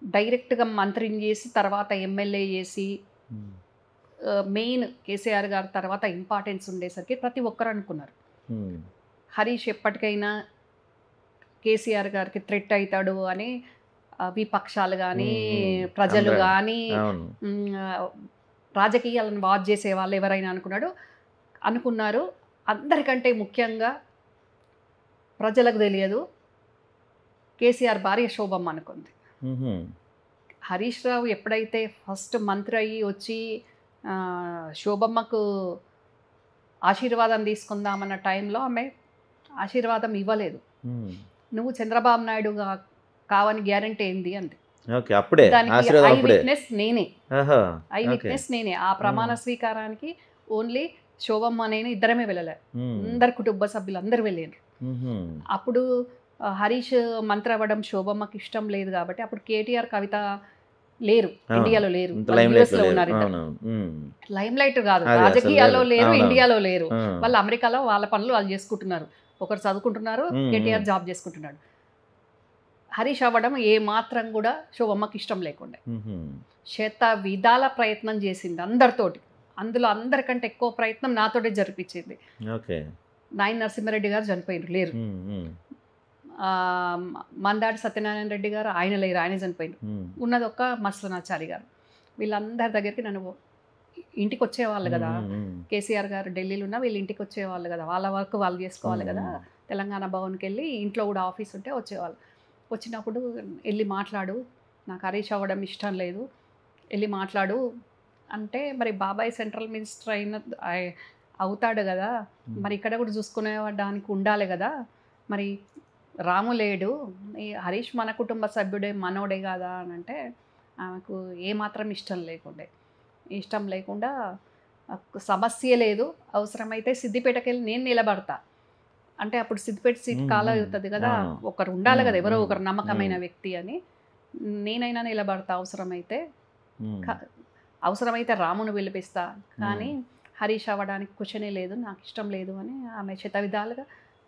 డైరెక్ట్గా మంత్రిని చేసి తర్వాత ఎమ్మెల్యే చేసి మెయిన్ కేసీఆర్ గారి తర్వాత ఇంపార్టెన్స్ ఉండేసరికి ప్రతి ఒక్కరు అనుకున్నారు హరీష్ ఎప్పటికైనా కేసీఆర్ గారికి థ్రెట్ అవుతాడు అని, విపక్షాలు కానీ ప్రజలు అందరూ. కానీ అవును. రాజకీయాలను వాచ్ చేసే వాళ్ళు ఎవరైనా అనుకున్నారు. అందరికంటే ముఖ్యంగా ప్రజలకు తెలియదు, కేసీఆర్ భార్య శోభమ్మ అనుకుంది. హరీష్ రావు ఎప్పుడైతే ఫస్ట్ మంత్రి అయ్యి వచ్చి శోభమ్మకు ఆశీర్వాదం తీసుకుందామన్న టైంలో ఆమె ఆశీర్వాదం ఇవ్వలేదు. నువ్వు చంద్రబాబు నాయుడు కావని గ్యారంటీ ఏంది అంది. ఓకే, అప్పుడే దానికి ఆశీర్వాదం ఐ అప్పుడే. విట్నెస్ నేనే. ఆహా, ఐ ఓకే. విట్నెస్ నేనే. ఆ ప్రమాణ స్వీకారానికి ఓన్లీ శోభమ్మ నేను ఇద్దరమే వెళ్ళలే, అందరు కుటుంబ సభ్యులు అందరు వెళ్ళారు. అప్పుడు హరీష్ మంత్రి అవ్వడం శోభమ్మకి ఇష్టం లేదు కాబట్టి అప్పుడు కేటీఆర్ కవిత లేరు, ఇండియాలో లేరు, యుఎస్ లో ఉన్నారు. లైమ్ లైట్ కాదు, అదే అసలు రాజకీయాల్లో లేరు. లేరు, అవునవును. ఇండియాలో లేరు. వాళ్ళు అమెరికాలో వాళ్ళ పనులు వాళ్ళు చేసుకుంటున్నారు. ఒకరు చదువుకుంటున్నారు, కేటీఆర్ జాబ్ చేసుకుంటున్నాడు. హరీష్ అవ్వడం ఏ మాత్రం కూడా శోభమ్మకి ఇష్టం లేకుండా విధాల ప్రయత్నం చేసింది అందరితోటి. అందులో అందరికంటే ఎక్కువ ప్రయత్నం నాతోటే జరిపించింది. ఓకే. నాయన నరసింహారెడ్డి గారు చనిపోయినారు, లేరు. మందాడి సత్యనారాయణ రెడ్డి గారు ఆయన లేరు, ఆయన చనిపోయినారు. ఉన్నది ఒక్క మత్స్యనాచారి గారు. వీళ్ళందరి దగ్గరికి నన్ను ఇంటికి వచ్చేవాళ్ళు కదా, కేసీఆర్ గారు ఢిల్లీలో ఉన్న వీళ్ళు ఇంటికి వచ్చేవాళ్ళు కదా, వాళ్ళ వర్క్ వాళ్ళు చేసుకోవాలి కదా. తెలంగాణ భవన్కి వెళ్ళి ఇంట్లో కూడా ఆఫీస్ ఉంటే వచ్చేవాళ్ళు. వచ్చినప్పుడు వెళ్ళి మాట్లాడు, నాకు హరీష్ అవ్వడం ఇష్టం లేదు, వెళ్ళి మాట్లాడు అంటే, మరి బాబాయ్ సెంట్రల్ మినిస్టర్ అయిన అవుతాడు కదా, మరి ఇక్కడ కూడా చూసుకునేడానికి ఉండాలి కదా, మరి రాము లేడు, ఈ హరీష్ మన కుటుంబ సభ్యుడే మనోడే కదా అని అంటే ఆమెకు ఏమాత్రం ఇష్టం లేకుండా సమస్య లేదు, అవసరమైతే సిద్దిపేటకి వెళ్ళి నేను నిలబడతా అంటే అప్పుడు సిద్దిపేట సీట్ ఖాళీ అవుతుంది కదా, ఒకరు ఉండాలి కదా, ఎవరో ఒకరు నమ్మకమైన వ్యక్తి అని, నేనైనా నిలబడతా అవసరమైతే రామును పిలిపిస్తా, కానీ హరీష్ అవ్వడానికి క్వశ్చనే లేదు, నాకు ఇష్టం లేదు అని ఆమె శత విధాలుగా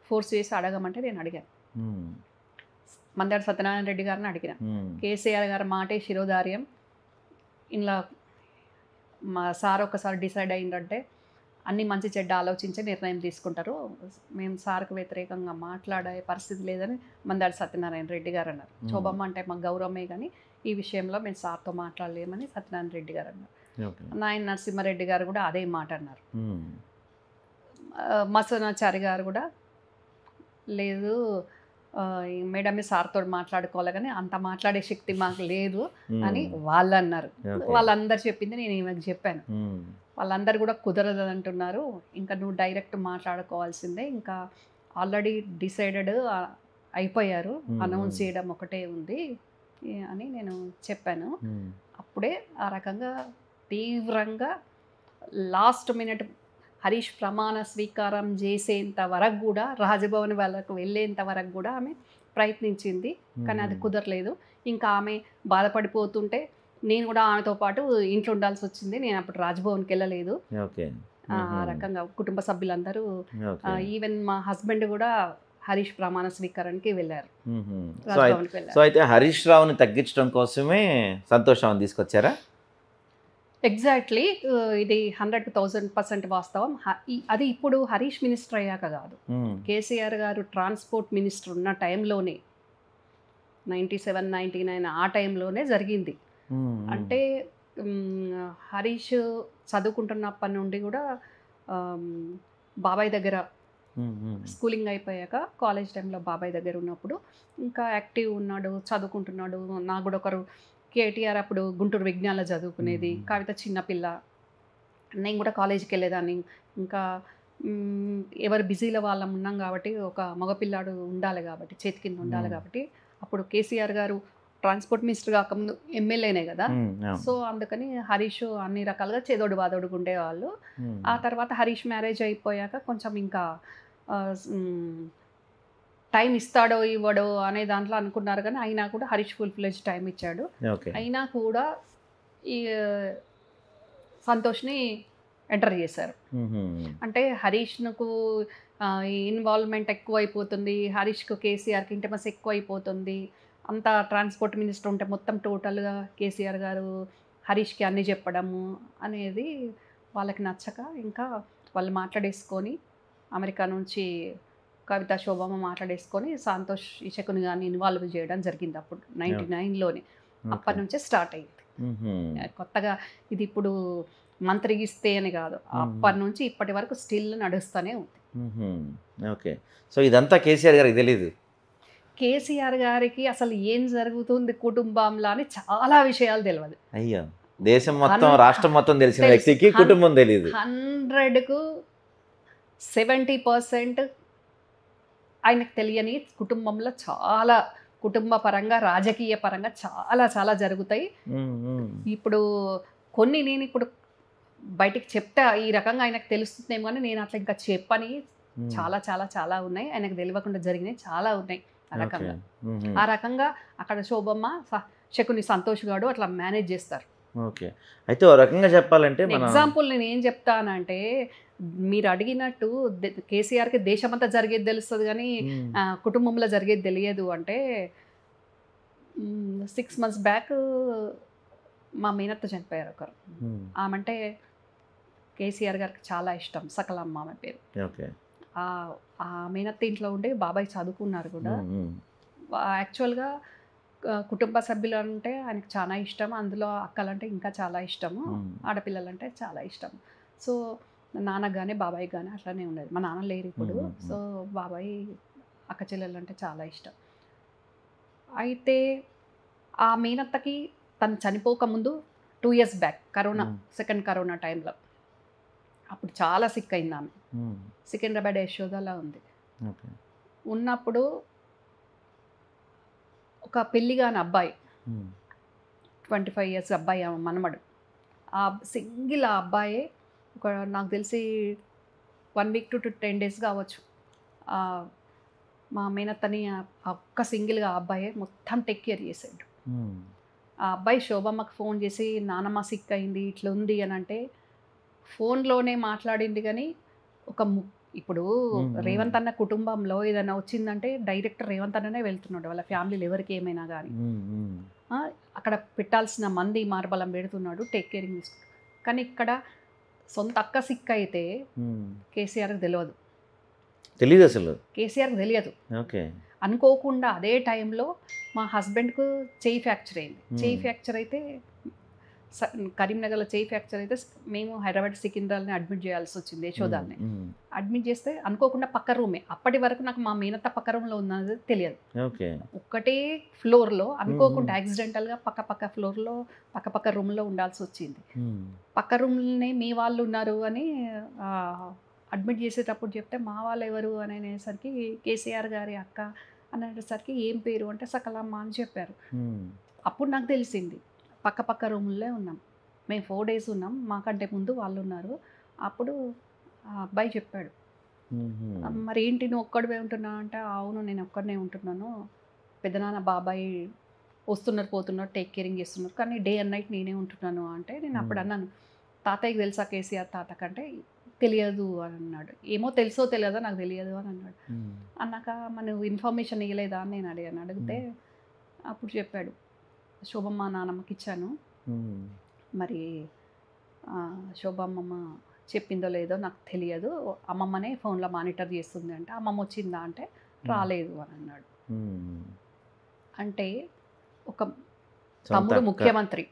ఫోర్స్ చేసి అడగమంటే నేను అడిగాను. మందాడి సత్యనారాయణ రెడ్డి గారిని అడిగిన. కేసీఆర్ గారి మాటే శిరోధార్యం, ఇలా మా సార్ ఒకసారి డిసైడ్ అయిందంటే అన్ని మంచి చెడ్డ ఆలోచించే నిర్ణయం తీసుకుంటారు, మేము సార్కు వ్యతిరేకంగా మాట్లాడే పరిస్థితి లేదని మందాడి సత్యనారాయణ రెడ్డి గారు అన్నారు. శోభమ్మ అంటే మాకు గౌరవమే కానీ ఈ విషయంలో మేము సార్తో మాట్లాడలేమని సత్యనారాయణ రెడ్డి గారు అన్నారు. నాయన నరసింహారెడ్డి గారు కూడా అదే మాట అన్నారు. మసనాచారి గారు కూడా లేదు, మేడమే సార్తో మాట్లాడుకోవాలి కానీ అంత మాట్లాడే శక్తి మాకు లేదు అని వాళ్ళు అన్నారు. వాళ్ళందరూ చెప్పింది నేను ఈమెకు చెప్పాను. వాళ్ళందరూ కూడా కుదరదు అంటున్నారు, ఇంకా నువ్వు డైరెక్ట్ మాట్లాడుకోవాల్సిందే, ఇంకా ఆల్రెడీ డిసైడెడ్ అయిపోయారు, అనౌన్స్ చేయడం ఒకటే ఉంది అని నేను చెప్పాను. అప్పుడే ఆ రకంగా తీవ్రంగా లాస్ట్ మినిట్ హరీష్ ప్రమాణ స్వీకారం చేసేంత వరకు కూడా, రాజభవన్ వాళ్ళకు వెళ్ళేంత వరకు కూడా ఆమె ప్రయత్నించింది, కానీ అది కుదరలేదు. ఇంకా ఆమె బాధపడిపోతుంటే నేను కూడా ఆమెతో పాటు ఇంట్లో ఉండాల్సి వచ్చింది. నేను అప్పుడు రాజ్భవన్కి వెళ్ళలేదు. ఆ రకంగా కుటుంబ సభ్యులందరూ, ఈవెన్ మా హస్బెండ్ కూడా హరీష్ ప్రమాణ స్వీకారానికి వెళ్ళారు. సో అయితే హరీష్ రావుని తగ్గించడం కోసమే సంతోషం తీసుకొచ్చారా? ఎగ్జాక్ట్లీ, ఇది 100% వాస్తవం. అది ఇప్పుడు హరీష్ మినిస్టర్ అయ్యాక కాదు, కేసీఆర్ గారు ట్రాన్స్పోర్ట్ మినిస్టర్ ఉన్న టైంలోనే 97, 99 ఆ టైంలోనే జరిగింది. అంటే హరీష్ చదువుకుంటున్నప్పటి నుండి కూడా బాబాయ్ దగ్గర, స్కూలింగ్ అయిపోయాక కాలేజ్ టైంలో బాబాయ్ దగ్గర ఉన్నప్పుడు ఇంకా యాక్టివ్ ఉన్నాడు, చదువుకుంటున్నాడు. నాకు కూడా ఒకరు కేటీఆర్ అప్పుడు గుంటూరు విజ్ఞానంలో చదువుకునేది, కవిత చిన్నపిల్ల, నేను కూడా కాలేజీకి వెళ్ళేదాన్ని. ఇంకా ఎవరు బిజీలో వాళ్ళం ఉన్నాం కాబట్టి, ఒక మగపిల్లాడు ఉండాలి కాబట్టి, చేతి కింద ఉండాలి కాబట్టి, అప్పుడు కేసీఆర్ గారు ట్రాన్స్పోర్ట్ మినిస్టర్ కాకముందు ఎమ్మెల్యేనే కదా, సో అందుకని హరీష్ అన్ని రకాలుగా చేదోడు బాదోడుగా ఉండేవాళ్ళు. ఆ తర్వాత హరీష్ మ్యారేజ్ అయిపోయాక కొంచెం ఇంకా టైం ఇస్తాడో ఇవ్వడో అనే దాంట్లో అనుకున్నారు, కానీ అయినా కూడా హరీష్ ఫుల్ ఫ్లెడ్జ్ టైం ఇచ్చాడు. అయినా కూడా ఈ సంతోష్ని ఎంటర్ చేశారు. అంటే హరీష్కు ఇన్వాల్వ్మెంట్ ఎక్కువ అయిపోతుంది, హరీష్కు కేసీఆర్కి ఇంటిమస్ ఎక్కువ అయిపోతుంది, అంతా ట్రాన్స్పోర్ట్ మినిస్టర్ ఉంటే మొత్తం టోటల్గా కేసీఆర్ గారు హరీష్కి అన్నీ చెప్పడము అనేది వాళ్ళకి నచ్చక, ఇంకా వాళ్ళు మాట్లాడేసుకొని అమెరికా నుంచి కవిత శోభమ్మ మాట్లాడేసుకొని సంతోష్ ఇషకుని కానీ ఇన్వాల్వ్ చేయడం జరిగింది. అప్పుడు 99లోనే అప్పటి నుంచే స్టార్ట్ అయింది. కొత్తగా ఇది ఇప్పుడు మంత్రికి ఇస్తే అని కాదు, అప్పటి నుంచి ఇప్పటి వరకు స్టిల్ నడుస్తూనే ఉంది. ఓకే, సో ఇదంతా కేసీఆర్ గారికి తెలీదు. కేసీఆర్ గారికి అసలు ఏం జరుగుతుంది కుటుంబంలో అని చాలా విషయాలు తెలియదు. అయ్యో, దేశం మొత్తం రాష్ట్రం మొత్తం తెలిసిన వ్యక్తికి కుటుంబం తెలియదు. 100కు 70% ఆయనకు తెలియని కుటుంబంలో చాలా కుటుంబ పరంగా, రాజకీయ పరంగా చాలా చాలా జరుగుతాయి. ఇప్పుడు కొన్ని నేను ఇప్పుడు బయటికి చెప్తే ఈ రకంగా ఆయనకు తెలుస్తుందేమో కానీ నేను అట్లా ఇంకా చెప్పని చాలా చాలా చాలా ఉన్నాయి, ఆయనకు తెలియకుండా జరిగినాయి చాలా ఉన్నాయి. ఆ రకంగా అక్కడ శోభమ్మ శకుని సంతోష్ గారు అట్లా మేనేజ్ చేస్తారు. ఓకే, అయితే ఓ రకంగా చెప్పాలంటే ఎగ్జాంపుల్ నేను ఏం చెప్తానంటే, మీరు అడిగినట్టు కేసీఆర్కి దేశమంతా జరిగేది తెలుస్తుంది కానీ కుటుంబంలో జరిగేది తెలియదు అంటే, 6 months బ్యాక్ మా మేనత్త చనిపోయారు ఒకరు. ఆమంటే కేసీఆర్ గారికి చాలా ఇష్టం, సకలమ్మ ఆమె పేరు. ఆ మేనత్త ఇంట్లో ఉండి బాబాయ్ చదువుకున్నారు కూడా. యాక్చువల్గా కుటుంబ సభ్యులు అంటే ఆయనకు చాలా ఇష్టం, అందులో అక్కలంటే ఇంకా చాలా ఇష్టము, ఆడపిల్లలంటే చాలా ఇష్టం. సో నాన్నకు కానీ బాబాయ్ కానీ అట్లానే ఉండేది. మా నాన్న లేరు ఇప్పుడు, సో బాబాయ్ అక్క చెల్లెలు అంటే చాలా ఇష్టం. అయితే ఆ మీనత్తకి తను చనిపోకముందు 2 years back corona, second corona టైంలో అప్పుడు చాలా సిక్ అయింది ఆమె. సికింద్రాబాద్ యశోదలా ఉంది. ఓకే. ఉన్నప్పుడు ఒక పెళ్లి కాని అబ్బాయి 25 ఇయర్స్ అబ్బాయి ఆమె మనమడు. ఆ సింగిల్ ఆ అబ్బాయే ఒక నాకు తెలిసి 1 వీక్ టు 10 డేస్ కావచ్చు. మా మేనత్తని ఆ ఒక్క సింగిల్గా ఆ అబ్బాయే మొత్తం టేక్ కేర్ చేసాడు. ఆ అబ్బాయి శోభమ్మకి ఫోన్ చేసి నానమ్మ సిక్ అయింది ఇట్లా ఉంది అని అంటే ఫోన్లోనే మాట్లాడింది. కానీ ఒక ఇప్పుడు రేవంత్ అన్న కుటుంబంలో ఏదైనా వచ్చిందంటే డైరెక్ట్ రేవంత్ అన్ననే వెళ్తున్నాడు వాళ్ళ ఫ్యామిలీలో ఎవరికి ఏమైనా కానీ. అక్కడ పెట్టాల్సిన మంది మార్బలం పెడుతున్నాడు, టేక్ కేరింగ్ తీసుకుంటాడు. కానీ ఇక్కడ సొంత అక్క సిక్ అయితే కేసీఆర్కి తెలియదు అసలు. కేసీఆర్కి తెలియదు. ఓకే. అనుకోకుండా అదే టైంలో మా హస్బెండ్కు చెయ్యి ఫ్రాక్చర్ అయింది. చెయ్యి ఫ్రాక్చర్ అయితే కరీంనగర్లో చెయ్యి ఫ్రాక్చర్ అయితే మేము హైదరాబాద్ సికింద్రాలని అడ్మిట్ చేయాల్సి వచ్చింది యశోదాల్ని. అడ్మిట్ చేస్తే అనుకోకుండా పక్క రూమే. అప్పటి వరకు నాకు మా మేనత్త పక్క రూమ్లో ఉన్నది తెలియదు. ఒక్కటే ఫ్లోర్లో అనుకోకుండా యాక్సిడెంటల్గా పక్క ఫ్లోర్లో పక్క రూమ్లో ఉండాల్సి వచ్చింది. పక్క రూమ్లోనే మీ వాళ్ళు ఉన్నారు అని అడ్మిట్ చేసేటప్పుడు చెప్తే మా వాళ్ళు ఎవరు అని అనేసరికి కేసీఆర్ గారి అక్క అనేసరికి ఏం పేరు అంటే సకలమ్మ అని చెప్పారు. అప్పుడు నాకు తెలిసింది పక్క రూముల్లో ఉన్నాం మేము 4 days ఉన్నాం, మాకంటే ముందు వాళ్ళు ఉన్నారు. అప్పుడు ఆ అబ్బాయి చెప్పాడు, మరి ఏంటి నువ్వు ఒక్కడివే ఉంటున్నావు అంటే అవును నేను ఒక్కడనే ఉంటున్నాను, పెద్దనాన్న బాబాయ్ వస్తున్నారు పోతున్నారు టేక్ కేరింగ్ చేస్తున్నారు కానీ డే అండ్ నైట్ నేనే ఉంటున్నాను అంటే నేను అప్పుడు అన్నాను తాతయ్యకి తెలుసా కేసీఆర్ తాతకంటే తెలియదు అని అన్నాడు. ఏమో తెలుసో తెలియదో నాకు తెలియదు అని అన్నాడు. అన్నాక మనం ఇన్ఫర్మేషన్ ఇవ్వలేదా అని నేను అడిగాను. అడిగితే అప్పుడు చెప్పాడు శోభమ్మ నానమ్మకి ఇచ్చాను, మరి శోభమ్మమ్మ చెప్పిందో లేదో నాకు తెలియదు, అమ్మమ్మనే ఫోన్లో మానిటర్ చేస్తుంది అంటే అమ్మమ్మ వచ్చిందా అంటే రాలేదు అని అన్నాడు. అంటే ఒక తమ్ముడు ముఖ్యమంత్రి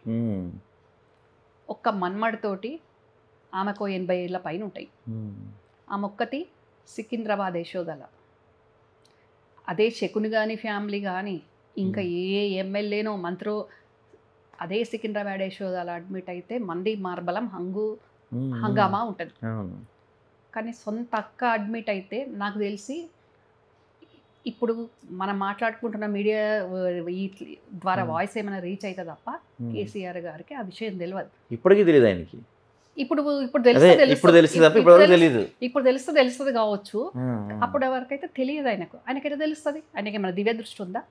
ఒక్క మన్మడితోటి ఆమెకు 80 ఏళ్ళ పైన ఉంటాయి. ఆమె ఒక్కటి సికింద్రాబాద్ యశోదల. అదే శకుని కానీ ఫ్యామిలీ కానీ ఇంకా ఏ ఎమ్మెల్యేనో మంత్రో అదే సికింద్రాబాద్ యశోదల అడ్మిట్ అయితే మంది మార్బలం హంగామా ఉంటుంది. కానీ సొంత అక్క అడ్మిట్ అయితే నాకు తెలిసి ఇప్పుడు మనం మాట్లాడుకుంటున్న మీడియా ద్వారా వాయిస్ ఏమైనా రీచ్ అయితే తప్ప కేసీఆర్ గారికి ఆ విషయం తెలియదు. ఇప్పటికీ తెలియదు ఆయనకి. ఇప్పుడు తెలుస్తుంది కావచ్చు, అప్పుడు ఎవరికైతే తెలియదు ఆయనకైతే తెలుస్తుంది. ఆయనకి ఏమైనా దివ్య దృష్టి ఉందా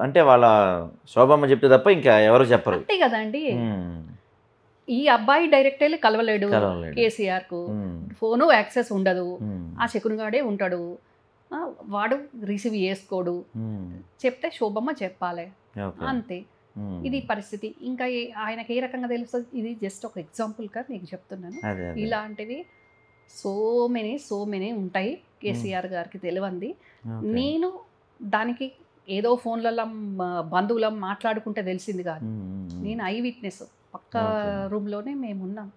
అంటే వాళ్ళ శోభమ్మ చెప్తే తప్ప ఇంకా ఎవరు చెప్పరు. అంతే కదండి. ఈ అబ్బాయి డైరెక్ట్ వెళ్ళి కలవలేడు కేసీఆర్ కు, ఫోను యాక్సెస్ ఉండదు, ఆ శకునిగాడే ఉంటాడు, వాడు రిసీవ్ చేసుకోడు. చెప్తే శోభమ్మ చెప్పాలి అంతే. ఇది పరిస్థితి. ఇంకా ఆయనకి ఏ రకంగా తెలుస్తుంది? ఇది జస్ట్ ఒక ఎగ్జాంపుల్గా నీకు చెప్తున్నాను. ఇలాంటివి సో మెనీ ఉంటాయి కేసీఆర్ గారికి తెలియంది. నేను దానికి ఏదో ఫోన్లలో బంధువుల మాట్లాడుకుంటే తెలిసింది కాదు. నేను ఐ విట్నెస్ పక్క రూమ్లోనే మేమున్నాం,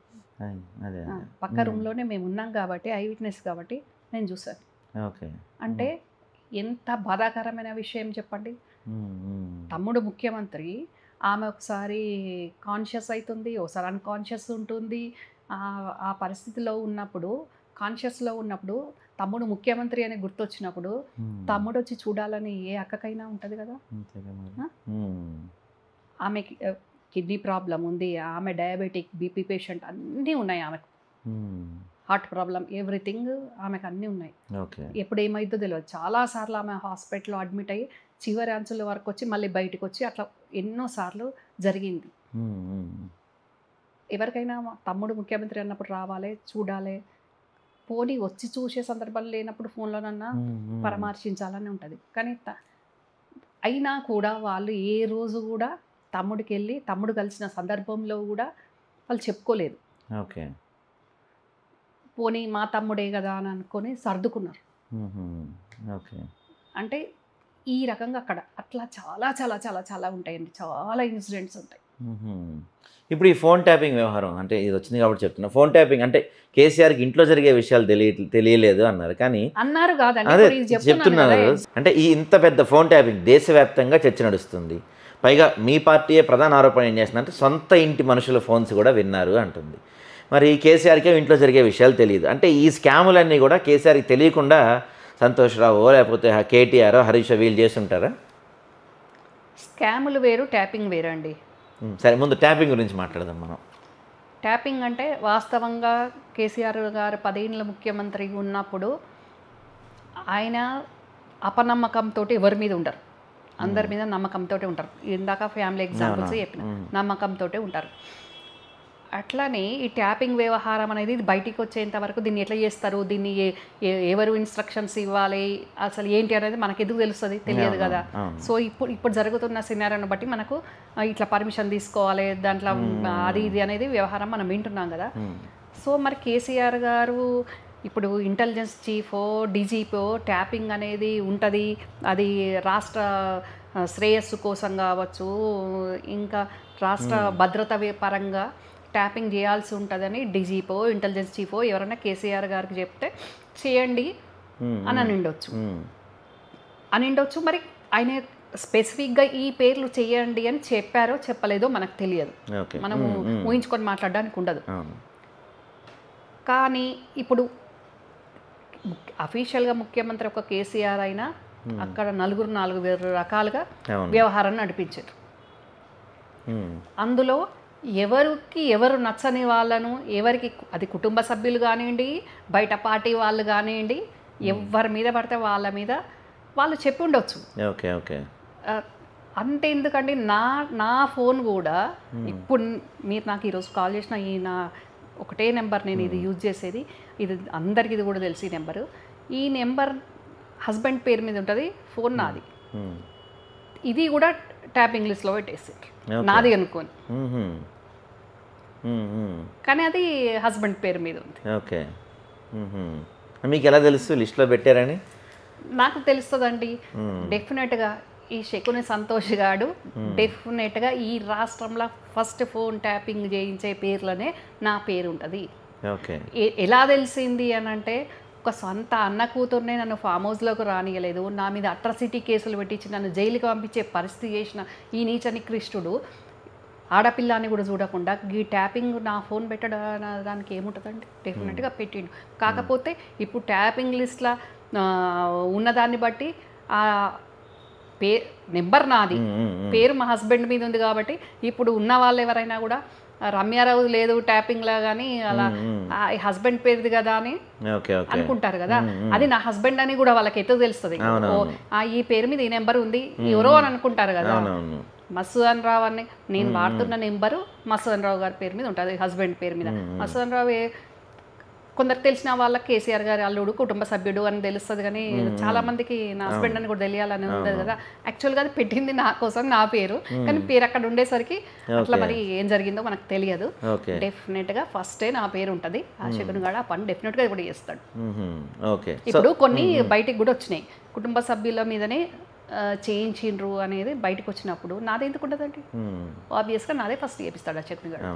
పక్క రూమ్లోనే మేమున్నాం కాబట్టి ఐ విట్నెస్ కాబట్టి నేను చూసాను. అంటే ఎంత బాధాకరమైన విషయం చెప్పండి. తమ్ముడు ముఖ్యమంత్రి, ఆమె ఒకసారి కాన్షియస్ అవుతుంది, ఒకసారి అన్కాన్షియస్ ఉంటుంది. ఆ పరిస్థితిలో ఉన్నప్పుడు కాన్షియస్లో ఉన్నప్పుడు తమ్ముడు ముఖ్యమంత్రి అని గుర్తొచ్చినప్పుడు తమ్ముడు వచ్చి చూడాలని ఏ అక్కకైనా ఉంటుంది కదా. ఆమెకి కిడ్నీ ప్రాబ్లం ఉంది, ఆమె డయాబెటిక్, బీపీ పేషెంట్ అన్నీ ఉన్నాయి ఆమెకు, హార్ట్ ప్రాబ్లం, ఎవ్రీథింగ్ ఆమెకు అన్నీ ఉన్నాయి. ఎప్పుడు ఏమైందో తెలియదు. చాలాసార్లు ఆమె హాస్పిటల్లో అడ్మిట్ అయ్యి చివరి అంచుల వరకు వచ్చి మళ్ళీ బయటకు వచ్చి అట్లా ఎన్నోసార్లు జరిగింది. ఎవరికైనా తమ్ముడు ముఖ్యమంత్రి అన్నప్పుడు రావాలి, చూడాలి, పోనీ వచ్చి చూసే సందర్భాలు లేనప్పుడు ఫోన్లోనన్నా పరామర్శించాలని ఉంటుంది. కానీ అయినా కూడా వాళ్ళు ఏ రోజు కూడా తమ్ముడికి వెళ్ళి తమ్ముడు కలిసిన సందర్భంలో కూడా వాళ్ళు చెప్పుకోలేదు. పోనీ మా తమ్ముడే కదా అని అనుకొని సర్దుకున్నారు. అంటే ఈ రకంగా అక్కడ అట్లా చాలా చాలా చాలా చాలా ఉంటాయండి, చాలా ఇన్సిడెంట్స్ ఉంటాయి. ఇప్పుడు ఈ ఫోన్ ట్యాపింగ్ వ్యవహారం అంటే ఇది వచ్చింది కాబట్టి చెప్తున్నా. ఫోన్ ట్యాపింగ్ అంటే కేసీఆర్కి ఇంట్లో జరిగే విషయాలు తెలియలేదు అన్నారు, కానీ అన్నారు కాదండి, అదే చెప్తున్నారు. అంటే ఈ ఇంత పెద్ద ఫోన్ ట్యాపింగ్ దేశవ్యాప్తంగా చర్చ నడుస్తుంది. పైగా మీ పార్టీయే ప్రధాన ఆరోపణ ఏం చేస్తుందంటే సొంత ఇంటి మనుషుల ఫోన్స్ కూడా విన్నారు అంటుంది. మరి కేసీఆర్కే ఇంట్లో జరిగే విషయాలు తెలియదు. అంటే ఈ స్కాములన్నీ కూడా కేసీఆర్కి తెలియకుండా సంతోష్ రావు లేకపోతే కేటీఆర్ హరీష్ వీళ్ళు చేస్తుంటారా? స్కాములు వేరు, ట్యాపింగ్ వేరు అండి. సరే, ముందు ట్యాపింగ్ గురించి మాట్లాడదాం మనం. ట్యాపింగ్ అంటే వాస్తవంగా కేసీఆర్ గారు 10 ఏళ్ళ ముఖ్యమంత్రి ఉన్నప్పుడు ఆయన అపనమ్మకంతో ఎవరి మీద ఉండరు, అందరి మీద నమ్మకంతో ఉంటారు. ఇందాక ఫ్యామిలీ ఎగ్జాంపుల్స్ చెప్పిన నమ్మకంతో ఉంటారు. అట్లానే ఈ ట్యాపింగ్ వ్యవహారం అనేది బయటికి వచ్చేంత వరకు దీన్ని ఎట్లా చేస్తారు, దీన్ని ఎవరు ఇన్స్ట్రక్షన్స్ ఇవ్వాలి, అసలు ఏంటి అనేది మనకు ఎందుకు తెలుస్తుంది, తెలియదు కదా. సో ఇప్పుడు జరుగుతున్న సినారియోని బట్టి మనకు ఇట్లా పర్మిషన్ తీసుకోవాలి దాంట్లో అది ఇది అనేది వ్యవహారం మనం వింటున్నాం కదా. సో మరి కేసీఆర్ గారు ఇప్పుడు ఇంటెలిజెన్స్ చీఫో డీజీపో ట్యాపింగ్ అనేది ఉంటుంది, అది రాష్ట్ర శ్రేయస్సు కోసం కావచ్చు, ఇంకా రాష్ట్ర భద్రత పరంగా ట్యాపింగ్ చేయాల్సి ఉంటుందని డీజీపో ఇంటెలిజెన్స్ చీఫో ఎవరైనా కేసీఆర్ గారికి చెప్తే చేయండి అని అనిండొచ్చు. మరి ఆయన స్పెసిఫిక్గా ఈ పేర్లు చేయండి అని చెప్పారో చెప్పలేదో మనకు తెలియదు, మనము ఊహించుకొని మాట్లాడడానికి ఉండదు. కానీ ఇప్పుడు అఫీషియల్గా ముఖ్యమంత్రి ఒక కేసీఆర్ అయినా అక్కడ 4 రకాలుగా వ్యవహారాన్ని నడిపించారు. అందులో ఎవరికి ఎవరు నచ్చని వాళ్ళను, ఎవరికి అది కుటుంబ సభ్యులు కానివ్వండి, బయట పార్టీ వాళ్ళు కానివ్వండి, ఎవరి మీద పడితే వాళ్ళ మీద వాళ్ళు చెప్పి ఉండొచ్చు. Okay okay. అంతే ఎందుకండి, నా ఫోన్ కూడా ఇప్పుడు మీరు నాకు ఈరోజు కాల్ చేసిన ఈ నా ఒకటే నెంబర్, నేను ఇది యూజ్ చేసేది, ఇది అందరికి ఇది కూడా తెలిసి నెంబరు. ఈ నెంబర్ హస్బెండ్ పేరు మీద ఉంటుంది, ఫోన్ నాది. ఇది కూడా ట్యాపింగ్ లిస్ట్లో పెట్టేసారు నాది అనుకోని, కానీ అది హస్బెండ్ పేరు మీద ఉంది. ఓకే. మీకు ఎలా తెలుసు లిస్ట్లో పెట్టారని? నాకు తెలుస్తుందండి డెఫినెట్గా. ఈ శకుని సంతోష్ గాడు డెఫినెట్గా ఈ రాష్ట్రంలో ఫస్ట్ ఫోన్ ట్యాపింగ్ చేయించే పేర్లనే నా పేరు ఉంటుంది. ఓకే. ఎలా తెలిసింది అని అంటే, ఒక సొంత అన్న కూతుర్నే నన్ను ఫామ్ హౌస్లోకి రానియలేదు, నా మీద అట్రాసిటీ కేసులు పెట్టించి నన్ను జైలుకి పంపించే పరిస్థితి చేసిన ఈ నీచ నికృష్టుడు ఆడపిల్లని కూడా చూడకుండా ఈ ట్యాపింగ్ నా ఫోన్ పెట్టడం దానికి ఏముంటుందండి? డెఫినెట్గా పెట్టిండు. కాకపోతే ఇప్పుడు ట్యాపింగ్ లిస్ట్లో ఉన్నదాన్ని బట్టి ఆ నెంబర్ నాది, పేరు మా హస్బెండ్ మీద ఉంది కాబట్టి ఇప్పుడు ఉన్న వాళ్ళు ఎవరైనా కూడా రమ్యారావు లేదు ట్యాపింగ్లా కానీ అలా హస్బెండ్ పేరుది కదా అని అనుకుంటారు కదా. అది నా హస్బెండ్ అని కూడా వాళ్ళకి ఎత్తు తెలుస్తుంది, ఈ పేరు మీద ఈ నెంబర్ ఉంది ఎవరో అని అనుకుంటారు కదా. మసూదన్ రావు అని నేను వాడుతున్న నెంబరు మసూదన్ రావు గారి పేరు మీద ఉంటుంది, హస్బెండ్ పేరు మీద. మసూదన్ రావు కొందరు తెలిసిన వాళ్ళకి కేసీఆర్ గారి అల్లుడు కుటుంబ సభ్యుడు అని తెలుస్తుంది, కానీ చాలా మందికి నా హస్బెండ్ అని కూడా తెలియాలని ఉంటుంది కదా. యాక్చువల్గా అది పెట్టింది నా కోసం, నా పేరు, కానీ పేరు అక్కడ ఉండేసరికి అట్లా మరి ఏం జరిగిందో మనకు తెలియదు. డెఫినెట్గా ఫస్టే నా పేరు ఉంటుంది. ఆ శకుని గాడు ఆ పని డెఫినెట్గా కూడా చేస్తాడు. ఇప్పుడు కొన్ని బయటికి కూడా వచ్చినాయి, కుటుంబ సభ్యుల మీదనే చేయించిండ్రు అనేది బయటకు వచ్చినప్పుడు నాదే ఎందుకు ఉంటుందండి? ఆబ్వియస్గా నాదే ఫస్ట్ చేపిస్తాడు ఆ శకుని గాడు.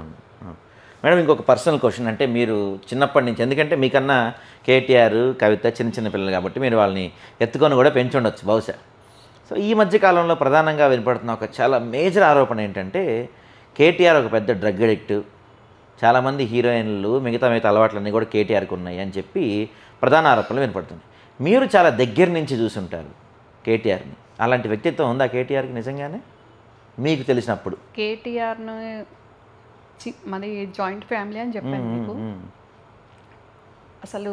మేడం, ఇంకొక పర్సనల్ క్వశ్చన్. అంటే మీరు చిన్నప్పటి నుంచి, ఎందుకంటే మీకన్నా కేటీఆర్ కవిత చిన్న పిల్లలు కాబట్టి మీరు వాళ్ళని ఎత్తుకొని కూడా పెంచి ఉండొచ్చు బహుశా. సో ఈ మధ్యకాలంలో ప్రధానంగా వినపడుతున్న ఒక చాలా మేజర్ ఆరోపణ ఏంటంటే కేటీఆర్ ఒక పెద్ద డ్రగ్ అడిక్ట్, చాలామంది హీరోయిన్లు మిగతా అలవాట్లన్నీ కూడా కేటీఆర్కి ఉన్నాయి అని చెప్పి ప్రధాన ఆరోపణలు వినపడుతుంది. మీరు చాలా దగ్గర నుంచి చూసుంటారు కేటీఆర్ని, అలాంటి వ్యక్తిత్వం ఉందా కేటీఆర్కి నిజంగానే మీకు తెలిసినప్పుడు? కేటీఆర్ను మాది జాయింట్ ఫ్యామిలీ అని చెప్పాను మీకు. అసలు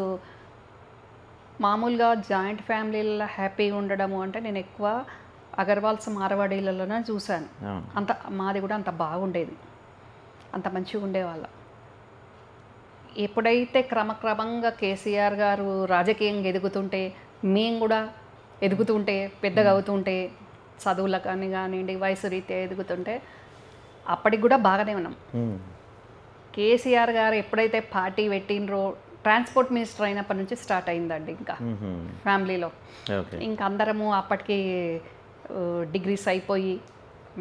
మామూలుగా జాయింట్ ఫ్యామిలీలో హ్యాపీగా ఉండడము అంటే నేను ఎక్కువ అగర్వాల్స్ మార్వాడీలలోనే చూశాను. అంత మాది కూడా అంత బాగుండేది, అంత మంచిగా ఉండేవాళ్ళం. ఎప్పుడైతే క్రమక్రమంగా కేసీఆర్ గారు రాజకీయంగా ఎదుగుతుంటే, మేము కూడా ఎదుగుతుంటే, పెద్దగా అవుతుంటే, చదువులకు కానివ్వండి వయసు రీత్యా ఎదుగుతుంటే, అప్పటికి కూడా బాగానే ఉన్నాం. కేసీఆర్ గారు ఎప్పుడైతే పార్టీ పెట్టినరో, ట్రాన్స్పోర్ట్ మినిస్టర్ అయినప్పటి నుంచి స్టార్ట్ అయిందండి ఇంకా ఫ్యామిలీలో. ఇంకా అందరము అప్పటికి డిగ్రీస్ అయిపోయి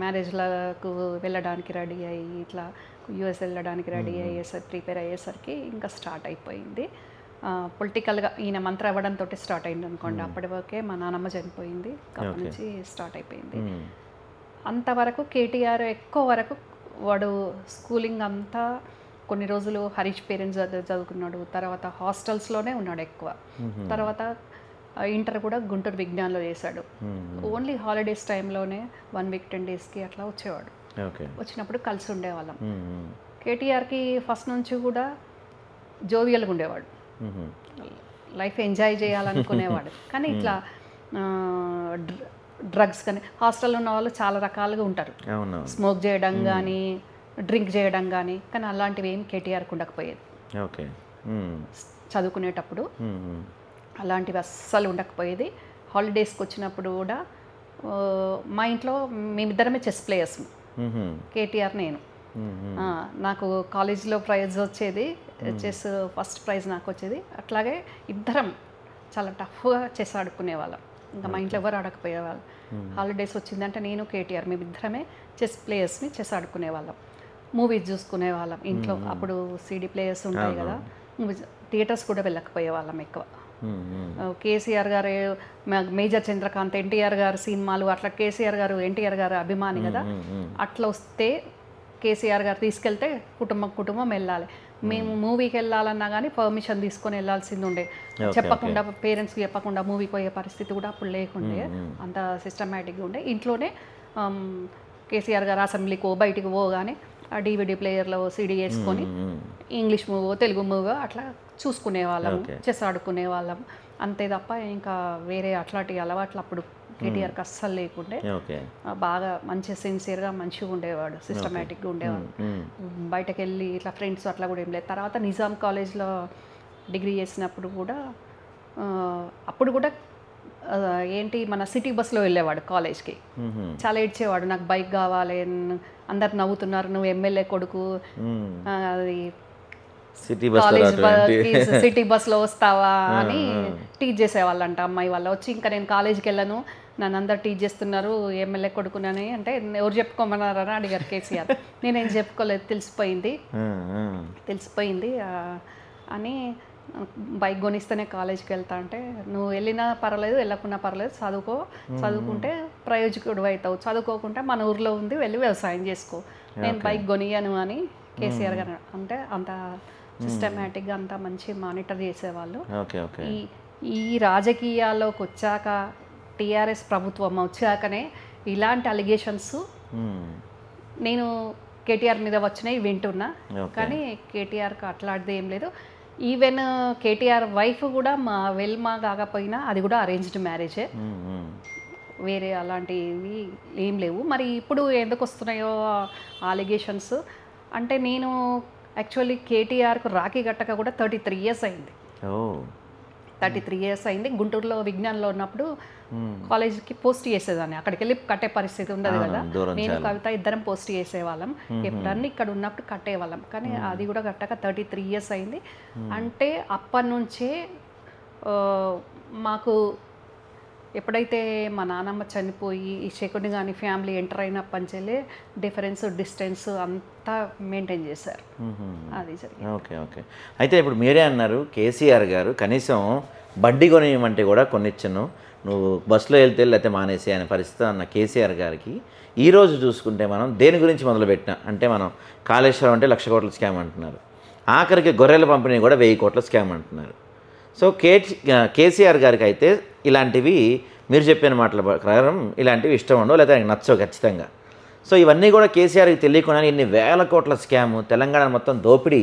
మ్యారేజ్లకు వెళ్ళడానికి రెడీ అయ్యి, ఇట్లా యూఎస్ వెళ్ళడానికి రెడీ అయ్యేసరికి, ప్రిపేర్ అయ్యేసరికి ఇంకా స్టార్ట్ అయిపోయింది. పొలిటికల్గా ఈయన మంత్రి అవ్వడంతో స్టార్ట్ అయింది అనుకోండి. అప్పటి వరకే మా నాన్నమ్మ చనిపోయింది, అప్పటి నుంచి స్టార్ట్ అయిపోయింది. అంతవరకు కేటీఆర్ ఎక్కువ వరకు వాడు స్కూలింగ్ అంతా కొన్ని రోజులు హరీష్ పేరెంట్స్ చదువుకున్నాడు, తర్వాత హాస్టల్స్లోనే ఉన్నాడు ఎక్కువ. తర్వాత ఇంటర్ కూడా గుంటూరు విజ్ఞాన్లో చేశాడు. ఓన్లీ హాలిడేస్ టైంలోనే 1 వీక్ 10 డేస్కి అట్లా వచ్చేవాడు. వచ్చినప్పుడు కలిసి ఉండేవాళ్ళం. కేటీఆర్కి ఫస్ట్ నుంచి కూడా జోవియల్గా ఉండేవాడు, లైఫ్ ఎంజాయ్ చేయాలనుకునేవాడు. కానీ ఇట్లా డ్రగ్స్ కానీ హాస్టల్లో ఉన్న వాళ్ళు చాలా రకాలుగా ఉంటారు, స్మోక్ చేయడం కానీ డ్రింక్ చేయడం కానీ. కానీ అలాంటివి ఏం కేటీఆర్కి ఉండకపోయేది. చదువుకునేటప్పుడు అలాంటివి అస్సలు ఉండకపోయేది. హాలిడేస్కి వచ్చినప్పుడు కూడా మా ఇంట్లో మేమిద్దరమే చెస్ ప్లేయర్స్, కేటీఆర్ నేను. నాకు కాలేజీలో ప్రైజ్ వచ్చేది, చెస్ ఫస్ట్ ప్రైజ్ నాకు వచ్చేది. అట్లాగే ఇద్దరం చాలా టఫ్గా చెస్ ఆడుకునే వాళ్ళం. ఇంకా మా ఇంట్లో ఎవరు ఆడకపోయేవాళ్ళు. హాలిడేస్ వచ్చిందంటే నేను కేటీఆర్ మేమిద్దరమే చెస్ ప్లేయర్స్ని చెస్ ఆడుకునే వాళ్ళం. మూవీస్ చూసుకునే వాళ్ళం ఇంట్లో. అప్పుడు సీడీ ప్లేయర్స్ ఉంటాయి కదా, మూవీస్ థియేటర్స్ కూడా వెళ్ళకపోయే వాళ్ళం ఎక్కువ. కేసీఆర్ గారు, మేజర్ చంద్రకాంత్, ఎన్టీఆర్ గారు సినిమాలు అట్లా, కేసీఆర్ గారు ఎన్టీఆర్ గారు అభిమాని కదా, అట్లా వస్తే కేసీఆర్ గారు తీసుకెళ్తే కుటుంబం వెళ్ళాలి. మేము మూవీకి వెళ్ళాలన్నా కానీ పర్మిషన్ తీసుకొని వెళ్ళాల్సింది ఉండే. చెప్పకుండా, పేరెంట్స్కి చెప్పకుండా మూవీకి పోయే పరిస్థితి కూడా అప్పుడు లేకుండే, అంత సిస్టమేటిక్గా ఉండే. ఇంట్లోనే కేసీఆర్ గారు అసెంబ్లీకో బయటికి పోగానే ఆ DVD ప్లేయర్లో CD వేసుకొని ఇంగ్లీష్ మూవో తెలుగు మూవో అట్లా చూసుకునే వాళ్ళం, చెస్ ఆడుకునే వాళ్ళం. అంతే తప్ప ఇంకా వేరే అట్లాంటి అలవాట్లు అప్పుడు కేటీఆర్కి అస్సలు లేకుండే. బాగా మంచి సిన్సియర్గా మంచిగా ఉండేవాడు, సిస్టమేటిక్గా ఉండేవాడు. బయటకు వెళ్ళి ఇట్లా ఫ్రెండ్స్ అట్లా కూడా ఏం లేదు. తర్వాత నిజాం కాలేజ్లో డిగ్రీ చేసినప్పుడు కూడా అప్పుడు కూడా ఏంటి మన సిటీ బస్లో వెళ్ళేవాడు కాలేజ్కి. చాలా ఏడ్చేవాడు, నాకు బైక్ కావాలి, అందరు నవ్వుతున్నారు, నువ్వు ఎమ్మెల్యే కొడుకు, అది సిటీ బస్లో వస్తావా అని టీచ్ చేసేవాళ్ళంట అమ్మాయి వాళ్ళ. వచ్చి ఇంకా నేను కాలేజీకి వెళ్ళను, నన్ను అందరు టీచ్ చేస్తున్నారు, ఎమ్మెల్యే కొడుకునని. అంటే ఎవరు చెప్పుకోమన్నారని అడిగారు కేసీఆర్. నేనేం చెప్పుకోలేదు, తెలిసిపోయింది అని. బైక్ కొనిస్తేనే కాలేజీకి వెళ్తా అంటే, నువ్వు వెళ్ళినా పర్వాలేదు వెళ్ళకున్నా పర్వాలేదు, చదువుకుంటే ప్రయోజకుడు అవుతావు, చదువుకోకుంటే మన ఊర్లో ఉంది వెళ్ళి వ్యవసాయం చేసుకో, నేను బైక్ కొనియను అని కేసీఆర్ గారు. అంటే అంత సిస్టమేటిక్గా అంతా మంచి మానిటర్ చేసేవాళ్ళు. ఈ రాజకీయాల్లోకి వచ్చాక, టీఆర్ఎస్ ప్రభుత్వం వచ్చాకనే ఇలాంటి అలిగేషన్స్ నేను కేటీఆర్ మీద వచ్చినాయి వింటున్నా. కానీ కేటీఆర్కి అట్లాంటిది ఏం లేదు. ఈవెన్ కేటీఆర్ వైఫ్ కూడా మా వెల్మా కాకపోయినా అది కూడా అరేంజ్డ్ మ్యారేజే, వేరే అలాంటివి ఏం లేవు. మరి ఇప్పుడు ఎందుకు వస్తున్నాయో అలిగేషన్స్ అంటే, నేను యాక్చువల్లీ కేటీఆర్కు రాఖీ గట్టక కూడా 33 years అయింది. 33 years అయింది. గుంటూరులో విజ్ఞాన్లో ఉన్నప్పుడు కాలేజీకి పోస్ట్ చేసేదాన్ని, అక్కడికి వెళ్ళి కట్టే పరిస్థితి ఉండదు కదా. నేను కవిత ఇద్దరం పోస్ట్ చేసేవాళ్ళం, ఎప్పుడన్నా ఇక్కడ ఉన్నప్పుడు కట్టేవాళ్ళం. కానీ అది కూడా కట్టక 33 years అయింది. అంటే అప్పటి నుంచే మాకు ఎప్పుడైతే మా నాన్నమ్మ చనిపోయి ఈ శకుని కానీ ఫ్యామిలీ ఎంటర్ అయినప్పటి నుంచే డిస్టెన్స్ అంతా మెయింటైన్ చేశారు. అది జరిగింది. ఓకే. అయితే ఇప్పుడు మీరే అన్నారు కేసీఆర్ గారు కనీసం బండి కొనియమంటే కూడా కొనిచ్చాను, నువ్వు బస్సులో వెళ్తే లేకపోతే మానేసే అనే పరిస్థితి అన్న కేసీఆర్ గారికి ఈరోజు చూసుకుంటే మనం దేని గురించి మొదలుపెట్టినా అంటే, మనం కాళేశ్వరం అంటే 1,00,000 కోట్ల స్కామ్ అంటున్నారు, ఆఖరికి గొర్రెల పంపిణీ కూడా 1000 కోట్ల స్కామ్ అంటున్నారు. సో కేసీఆర్ గారికి అయితే ఇలాంటివి మీరు చెప్పిన మాటల ప్రకారం ఇలాంటివి ఇష్టం ఉండవు, లేదా ఆయనకు నచ్చవు ఖచ్చితంగా. సో ఇవన్నీ కూడా కేసీఆర్కి తెలియకుండా ఇన్ని 1000 కోట్ల స్కామ్ తెలంగాణ మొత్తం దోపిడీ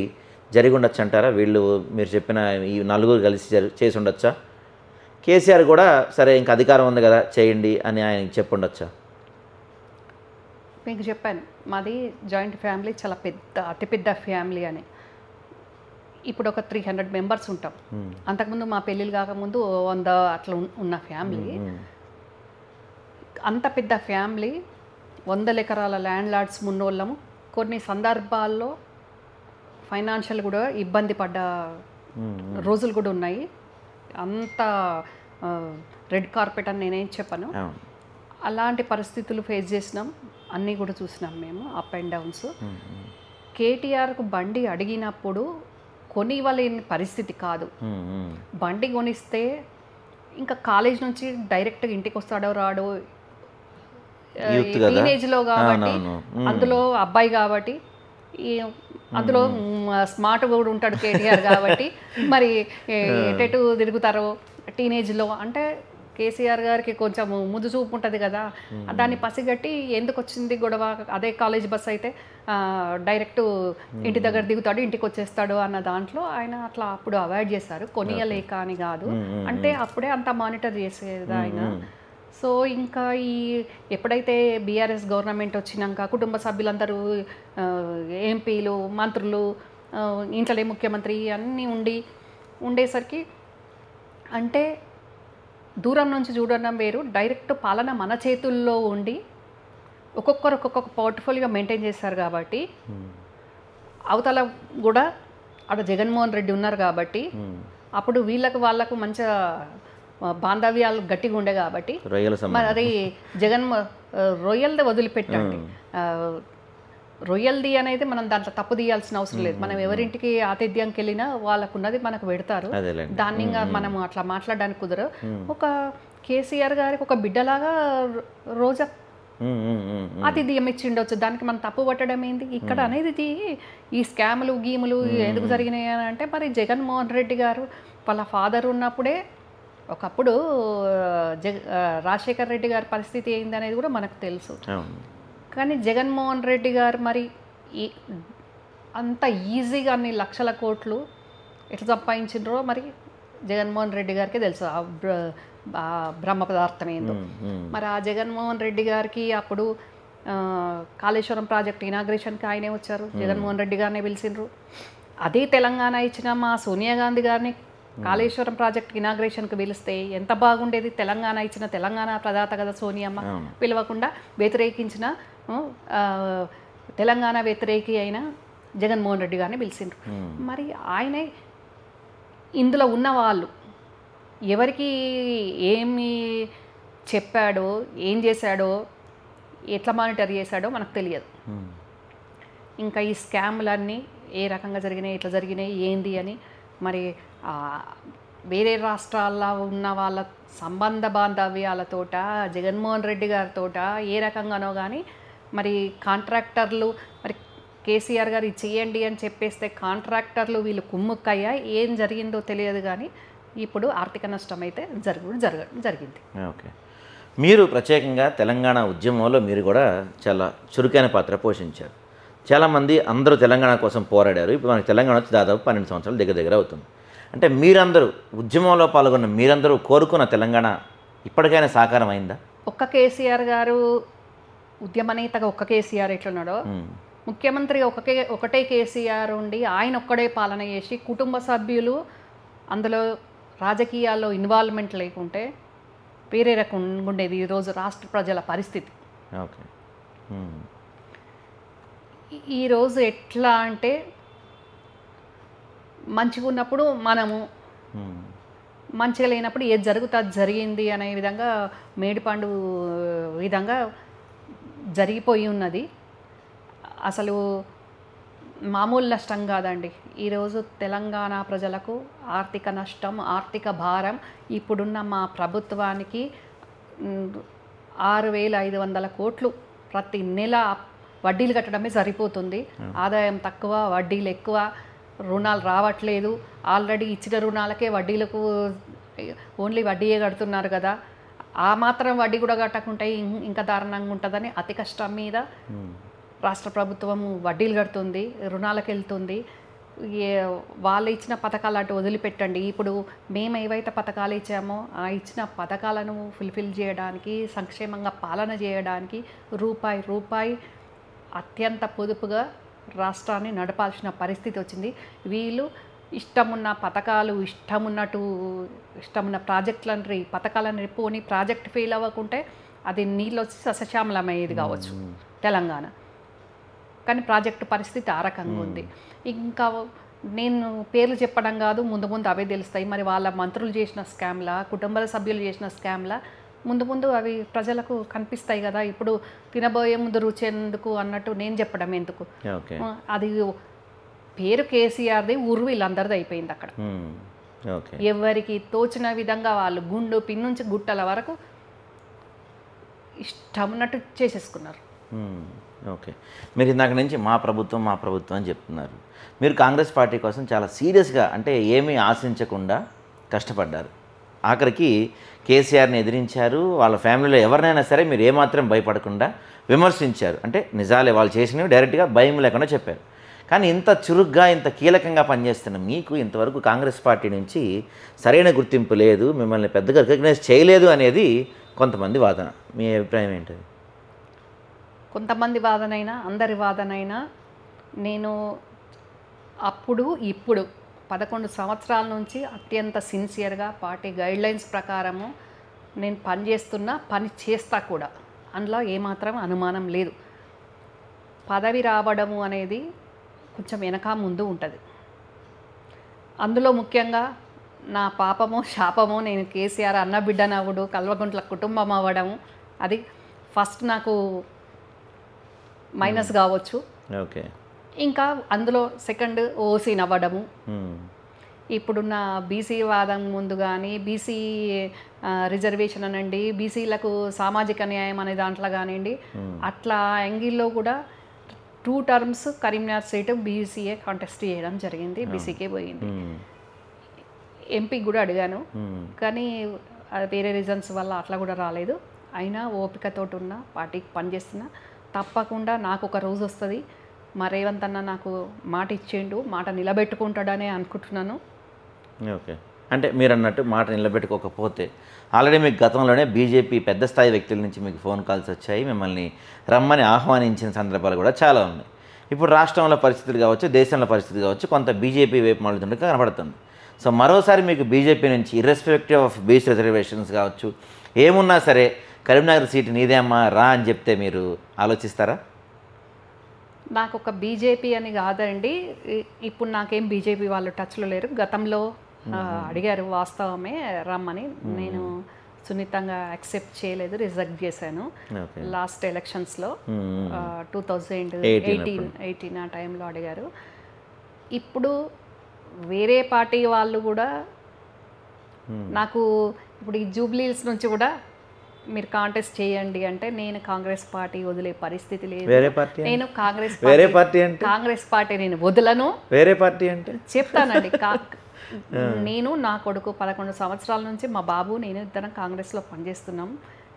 జరిగి ఉండొచ్చు అంటారా? వీళ్ళు మీరు చెప్పిన ఈ నలుగురు కలిసి చేసి ఉండొచ్చా? కేసీఆర్ కూడా సరే ఇంకా అధికారం ఉంది కదా చేయండి అని ఆయనకి చెప్పుండొచ్చా? మీకు చెప్పాను, మాది జాయింట్ ఫ్యామిలీ, చాలా అతిపెద్ద ఫ్యామిలీ అని. ఇప్పుడు ఒక 300 members ఉంటాం. అంతకుముందు మా పెళ్ళిళ్ళు కాకముందు 100 అట్లా ఉన్న ఫ్యామిలీ. అంత పెద్ద ఫ్యామిలీ, 100 ఎకరాల ల్యాండ్ లార్డ్స్ ఉన్నోళ్ళము. కొన్ని సందర్భాల్లో ఫైనాన్షియల్ కూడా ఇబ్బంది పడ్డ రోజులు కూడా ఉన్నాయి. అంత రెడ్ కార్పెట్ అని నేనేం చెప్పను, అలాంటి పరిస్థితులు ఫేస్ చేసినాం, అన్నీ కూడా చూసినాం మేము, అప్ అండ్ డౌన్స్. కేటీఆర్కు బండి అడిగినప్పుడు కొనివ్వలేని పరిస్థితి కాదు. బండి కొనిస్తే ఇంకా కాలేజ్ నుంచి డైరెక్ట్గా ఇంటికి వస్తాడో రాడో, టీనేజ్లో కాబట్టి, అందులో అబ్బాయి కాబట్టి ఈ అందులో స్మార్ట్ కూడా ఉంటాడు కేటీఆర్ కాబట్టి మరి ఎటెటు తిరుగుతారో టీనేజ్లో అంటే కేసీఆర్ గారికి కొంచెం ముందు చూపు ఉంటుంది కదా, దాన్ని పసిగట్టి ఎందుకు వచ్చింది గొడవ, అదే కాలేజ్ బస్ అయితే డైరెక్ట్ ఇంటి దగ్గర దిగుతాడు ఇంటికి వచ్చేస్తాడు అన్న దాంట్లో ఆయన అట్లా అప్పుడు అవాయిడ్ చేశారు, కొనియలేక అని కాదు, అంటే అప్పుడే అంత మానిటర్ చేసేది ఆయన. సో ఇంకా ఎప్పుడైతే బీఆర్ఎస్ గవర్నమెంట్ వచ్చినాక కుటుంబ సభ్యులందరూ ఎంపీలు మంత్రులు ఇంట్లోనే ముఖ్యమంత్రి అన్నీ ఉండేసరికి అంటే దూరం నుంచి చూడడం వేరు, డైరెక్ట్ పాలన మన చేతుల్లో ఉండి ఒక్కొక్కరు ఒక్కొక్క పోర్ట్ఫోలియో మెయింటైన్ చేశారు కాబట్టి అవతల కూడా అక్కడ జగన్మోహన్ రెడ్డి ఉన్నారు కాబట్టి అప్పుడు వాళ్ళకు మంచిగా బాంధవ్యాలు గట్టిగా ఉండే కాబట్టి మరి రొయ్యలది వదిలిపెట్టండి, రొయ్యలది అనేది మనం దాంట్లో తప్పు తీయాల్సిన అవసరం లేదు. మనం ఎవరింటికి ఆతిథ్యంకి వెళ్ళినా వాళ్ళకు ఉన్నది మనకు పెడతారు, దాన్ని ఇంకా మనం అట్లా మాట్లాడడానికి కుదరదు. ఒక కేసీఆర్ గారికి ఒక బిడ్డలాగా రోజా ఆతిథ్యం ఇచ్చిండొచ్చు, దానికి మనం తప్పు పట్టడం ఏంది ఇక్కడ అనేది. ఈ స్కాములు గీములు ఎందుకు జరిగినాయి అని అంటే మరి జగన్మోహన్ రెడ్డి గారు వాళ్ళ ఫాదర్ ఉన్నప్పుడే ఒకప్పుడు రాజశేఖర్ రెడ్డి గారి పరిస్థితి ఏంది అనేది కూడా మనకు తెలుసు. కానీ జగన్మోహన్ రెడ్డి గారు మరి అంత ఈజీగా అన్ని లక్షల కోట్లు ఎట్లా సంపాదించిండ్రో మరి జగన్మోహన్ రెడ్డి గారికి తెలుసు ఆ బ్రహ్మ పదార్థం ఏందో. మరి ఆ జగన్మోహన్ రెడ్డి గారికి అప్పుడు కాళేశ్వరం ప్రాజెక్ట్ ఇనాగ్రేషన్కి ఆయనే వచ్చారు, జగన్మోహన్ రెడ్డి గారినే పిలిచిండ్రు. అదే తెలంగాణ ఇచ్చిన మా సోనియా గాంధీ గారిని కాళేశ్వరం ప్రాజెక్ట్ ఇనాగ్రేషన్కి పిలిస్తే ఎంత బాగుండేది. తెలంగాణ ఇచ్చిన తెలంగాణ ప్రదాత కదా సోనియమ్మ, పిలవకుండా వ్యతిరేకించిన తెలంగాణ వ్యతిరేకి అయిన జగన్మోహన్ రెడ్డి గారిని పిలిచిండ్రు. మరి ఆయనే ఇందులో ఉన్న వాళ్ళు ఎవరికి ఏమి చెప్పాడో ఏం చేశాడో ఎట్లా మానిటర్ చేశాడో మనకు తెలియదు. ఇంకా ఈ స్కామ్లన్నీ ఏ రకంగా జరిగినాయి ఎట్లా జరిగినాయి ఏంది అని మరి వేరే రాష్ట్రాల్లో ఉన్న వాళ్ళ సంబంధ బాంధవ్యాలతోట జగన్మోహన్ రెడ్డి గారితోట ఏ రకంగానో కానీ మరి కాంట్రాక్టర్లు మరి కేసీఆర్ గారు ఇది చేయండి అని చెప్పేస్తే కాంట్రాక్టర్లు వీళ్ళు కుమ్ముక్కయ్యా ఏం జరిగిందో తెలియదు. కానీ ఇప్పుడు ఆర్థిక నష్టం అయితే జరిగింది. ఓకే, మీరు ప్రత్యేకంగా తెలంగాణ ఉద్యమంలో మీరు కూడా చాలా చురుకైన పాత్ర పోషించారు. చాలామంది అందరూ తెలంగాణ కోసం పోరాడారు. ఇప్పుడు మనకి తెలంగాణ వచ్చి దాదాపు 12 సంవత్సరాలు దగ్గర అవుతుంది. అంటే మీరందరూ ఉద్యమంలో పాల్గొన్న మీరందరూ కోరుకున్న తెలంగాణ ఇప్పటికైనా సాకారం అయిందా? ఒక్క కేసీఆర్ గారు ఉద్యమ నేతగా ఒక్క కేసీఆర్ ఎట్లున్నాడో ముఖ్యమంత్రిగా ఒకటే కేసీఆర్ ఉండి ఆయన ఒక్కడే పాలన చేసి కుటుంబ సభ్యులు అందులో రాజకీయాల్లో ఇన్వాల్వ్మెంట్ లేకుంటే వేరే రకంగా ఉండేది ఈరోజు రాష్ట్ర ప్రజల పరిస్థితి. ఓకే, ఈరోజు ఎట్లా అంటే మంచిగా ఉన్నప్పుడు మనము, మంచిగా లేనప్పుడు ఏది జరుగుతుంది జరిగింది అనే విధంగా మేడిపండు విధంగా జరిగిపోయి ఉన్నది. అసలు మామూలు నష్టం కాదండి. ఈరోజు తెలంగాణ ప్రజలకు ఆర్థిక నష్టం, ఆర్థిక భారం ఇప్పుడున్న మా ప్రభుత్వానికి 6,500 కోట్లు ప్రతి నెల వడ్డీలు కట్టడమే సరిపోతుంది. ఆదాయం తక్కువ, వడ్డీలు ఎక్కువ, రుణాలు రావట్లేదు. ఆల్రెడీ ఇచ్చిన రుణాలకే వడ్డీలకు ఓన్లీ వడ్డీయే కడుతున్నారు కదా, ఆ మాత్రం వడ్డీ కూడా కట్టకుంటే ఇంకా దారుణంగా ఉంటుందని అతి కష్టం మీద రాష్ట్ర ప్రభుత్వం వడ్డీలు కడుతుంది, రుణాలకు వెళ్తుంది. వాళ్ళు ఇచ్చిన పథకాలు అటు వదిలిపెట్టండి. ఇప్పుడు మేము ఏవైతే పథకాలు ఇచ్చామో ఆ ఇచ్చిన పథకాలను ఫుల్ఫిల్ చేయడానికి, సంక్షేమంగా పాలన చేయడానికి రూపాయి అత్యంత పొదుపుగా రాష్ట్రాన్ని నడపాల్సిన పరిస్థితి వచ్చింది. వీళ్ళు ఇష్టమున్న పథకాలు ఇష్టమున్న ప్రాజెక్టులని పథకాలను పోని ప్రాజెక్ట్ ఫెయిల్ అవ్వకుంటే అది నీళ్ళు వచ్చి సస్యశ్యామలమయ్యేది కావచ్చు తెలంగాణ. కానీ ప్రాజెక్టు పరిస్థితి ఆ రకంగా ఉంది. ఇంకా నేను పేర్లు చెప్పడం కాదు, ముందు అవే తెలుస్తాయి. మరి వాళ్ళ మంత్రులు చేసిన స్కామ్లా, కుటుంబ సభ్యులు చేసిన స్కామ్లా ముందు అవి ప్రజలకు కనిపిస్తాయి కదా. ఇప్పుడు తినబోయే ముందు రుచేందుకు అన్నట్టు నేను చెప్పడం ఎందుకు, అది పేరు కేసీఆర్ది, ఊరు వీళ్ళందరిది అయిపోయింది అక్కడ. ఎవరికి తోచిన విధంగా వాళ్ళు గుండు పిన్నుంచి గుట్టల వరకు ఇష్టం ఉన్నట్టు చేసేసుకున్నారు. ఓకే. మీరు ఇందాక నుంచి మా ప్రభుత్వం అని చెప్తున్నారు. మీరు కాంగ్రెస్ పార్టీ కోసం చాలా సీరియస్గా అంటే ఏమీ ఆశించకుండా కష్టపడ్డారు. ఆఖరికి కేసీఆర్ని ఎదిరించారు. వాళ్ళ ఫ్యామిలీలో ఎవరినైనా సరే మీరు ఏమాత్రం భయపడకుండా విమర్శించారు. అంటే నిజాలే వాళ్ళు చేసినవి డైరెక్ట్గా భయం లేకుండా చెప్పారు. కానీ ఇంత చురుగ్గా ఇంత కీలకంగా పనిచేస్తున్న మీకు ఇంతవరకు కాంగ్రెస్ పార్టీ నుంచి సరైన గుర్తింపు లేదు, మిమ్మల్ని పెద్దగా రికగ్నైజ్ చేయలేదు అనేది కొంతమంది వాదన. మీ అభిప్రాయం ఏంటది? కొంతమంది వాదనైనా అందరి వాదనైనా నేను అప్పుడు ఇప్పుడు 11 సంవత్సరాల నుంచి అత్యంత సిన్సియర్గా పార్టీ గైడ్లైన్స్ ప్రకారము నేను పని చేస్తా కూడా. అందులో ఏమాత్రం అనుమానం లేదు. పదవి రావడము అనేది కొంచెం వెనక ముందు ఉంటుంది. అందులో ముఖ్యంగా నా పాపము శాపము నేను కేసీఆర్ అన్నబిడ్డనవ్వడు, కల్వకుంట్ల కుటుంబం అవ్వడము అది ఫస్ట్ నాకు మైనస్ కావచ్చు. ఓకే. ఇంకా అందులో సెకండ్ ఓసీ నవ్వడము, ఇప్పుడున్న బీసీ వాదం ముందు కానీ బీసీ రిజర్వేషన్ అనండి, బీసీలకు సామాజిక న్యాయం అనే దాంట్లో కానివ్వండి, అట్లా యాంగిల్లో కూడా 2 terms Karimnagar seat BCA contest చేయడం జరిగింది. బీసీకే పోయింది. ఎంపీకి కూడా అడిగాను కానీ వేరే రీజన్స్ వల్ల అట్లా కూడా రాలేదు. అయినా ఓపికతోటి ఉన్న పార్టీకి పనిచేస్తున్నా. తప్పకుండా నాకు ఒక రోజు వస్తుంది. మా రేవంత్ అన్న నాకు మాట ఇచ్చేండు, మాట నిలబెట్టుకుంటాడనే అనుకుంటున్నాను. ఓకే. అంటే మీరు అన్నట్టు మాట నిలబెట్టుకోకపోతే ఆల్రెడీ మీకు గతంలోనే బీజేపీ పెద్ద స్థాయి వ్యక్తుల నుంచి మీకు ఫోన్ కాల్స్ వచ్చాయి, మిమ్మల్ని రమ్మని ఆహ్వానించిన సందర్భాలు కూడా చాలా ఉన్నాయి. ఇప్పుడు రాష్ట్రంలో పరిస్థితులు కావచ్చు, దేశంలో పరిస్థితి కావచ్చు, కొంత బీజేపీ వైపు మళ్ళీ కనబడుతుంది. సో మరోసారి మీకు బీజేపీ నుంచి ఇర్రెస్పెక్టివ్ ఆఫ్ బీసీ రిజర్వేషన్స్ కావచ్చు, ఏమున్నా సరే కరీంనగర్ సీటు నీదే అమ్మా రా అని చెప్తే మీరు ఆలోచిస్తారా? నాకు ఒక బీజేపీ అని కాదండి, ఇప్పుడు నాకేం బీజేపీ వాళ్ళు టచ్లో లేరు. గతంలో అడిగారు, వాస్తవమే రమ్మని. నేను సున్నితంగా యాక్సెప్ట్ చేయలేదు, రిజెక్ట్ చేశాను. లాస్ట్ ఎలక్షన్స్లో 2018 ఆ టైంలో అడిగారు. ఇప్పుడు వేరే పార్టీ వాళ్ళు కూడా నాకు ఇప్పుడు ఈ జూబ్లీహిల్స్ నుంచి కూడా మీరు కాంటెస్ట్ చేయండి అంటే నేను కాంగ్రెస్ పార్టీ వదిలే పరిస్థితి లేదు. నేను కాంగ్రెస్ పార్టీ నేను వదలను. వేరే పార్టీ అంటే చెప్తానండి. నేను నా కొడుకు 11 సంవత్సరాల నుంచి మా బాబు నేను ఇద్దరం కాంగ్రెస్లో పనిచేస్తున్నాం,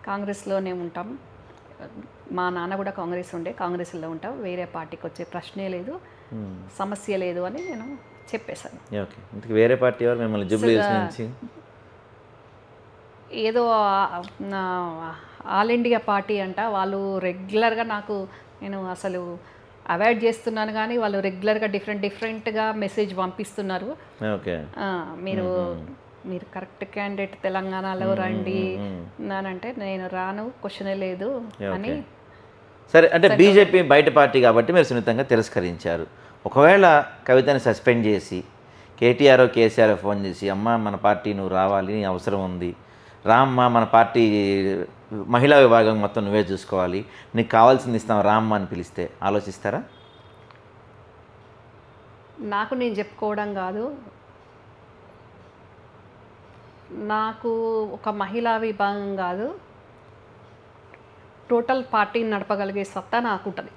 కాంగ్రెస్లోనే ఉంటాం. మా నాన్న కూడా కాంగ్రెస్లో ఉంటాం. వేరే పార్టీకి వచ్చే ప్రశ్నే లేదు, సమస్య లేదు అని నేను చెప్పేశాను. ఓకే. వేరే పార్టీ వారు మిమ్మల్ని జూబ్లీహిల్స్ నుంచి ఏదో ఆల్ ఇండియా పార్టీ అంట, వాళ్ళు రెగ్యులర్గా నేను అసలు అవాయిడ్ చేస్తున్నాను కానీ వాళ్ళు రెగ్యులర్గా డిఫరెంట్గా మెసేజ్ పంపిస్తున్నారు. మీరు కరెక్ట్ క్యాండిడేట్ తెలంగాణలో రండి అంటే నేను రాను, క్వశ్చనే లేదు అని. సరే, అంటే బీజేపీ బయట పార్టీ కాబట్టి మీరు సున్నితంగా తిరస్కరించారు. ఒకవేళ కవితని సస్పెండ్ చేసి కేసీఆర్ ఫోన్ చేసి అమ్మ మన పార్టీ నువ్వు రావాలి, నీ అవసరం ఉంది, రామ్మ మన పార్టీ మహిళా విభాగం మొత్తం నువ్వే చూసుకోవాలి, నీకు కావాల్సింది ఇస్తాం రామ్మ అని పిలిస్తే ఆలోచిస్తారా? నాకు నేను చెప్పుకోవడం కాదు, నాకు ఒక మహిళా విభాగం కాదు, టోటల్ పార్టీని నడపగలిగే సత్తా నాకు ఉంటుంది.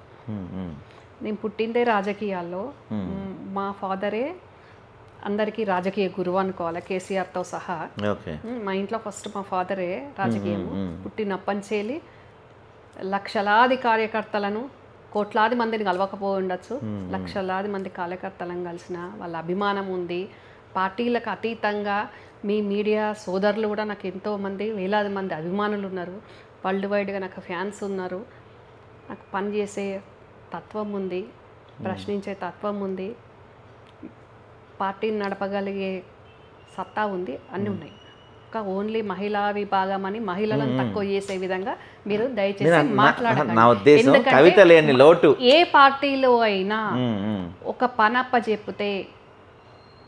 నేను పుట్టిందే రాజకీయాల్లో. మా ఫాదరే అందరికీ రాజకీయ గురువు అనుకోవాలి, కేసీఆర్తో సహా. మా ఇంట్లో ఫస్ట్ మా ఫాదరే రాజకీయం. పుట్టినప్పంచేలి లక్షలాది కార్యకర్తలను, కోట్లాది మందిని కలవకపోయి ఉండొచ్చు, లక్షలాది మంది కార్యకర్తలను కలిసిన వాళ్ళ అభిమానం ఉంది. పార్టీలకు అతీతంగా మీ మీడియా సోదరులు కూడా నాకు ఎంతోమంది, వేలాది మంది అభిమానులు ఉన్నారు. వరల్డ్ వైడ్గా నాకు ఫ్యాన్స్ ఉన్నారు. నాకు పనిచేసే తత్వం ఉంది, ప్రశ్నించే తత్వం ఉంది, పార్టీని నడపగలిగే సత్తా ఉంది, అన్నీ ఉన్నాయి. ఒక ఓన్లీ మహిళా విభాగం అని మహిళలను తక్కువ చేసే విధంగా మీరు దయచేసి మాట్లాడకండి. ఏ పార్టీలో అయినా ఒక పనప్ప చెప్తే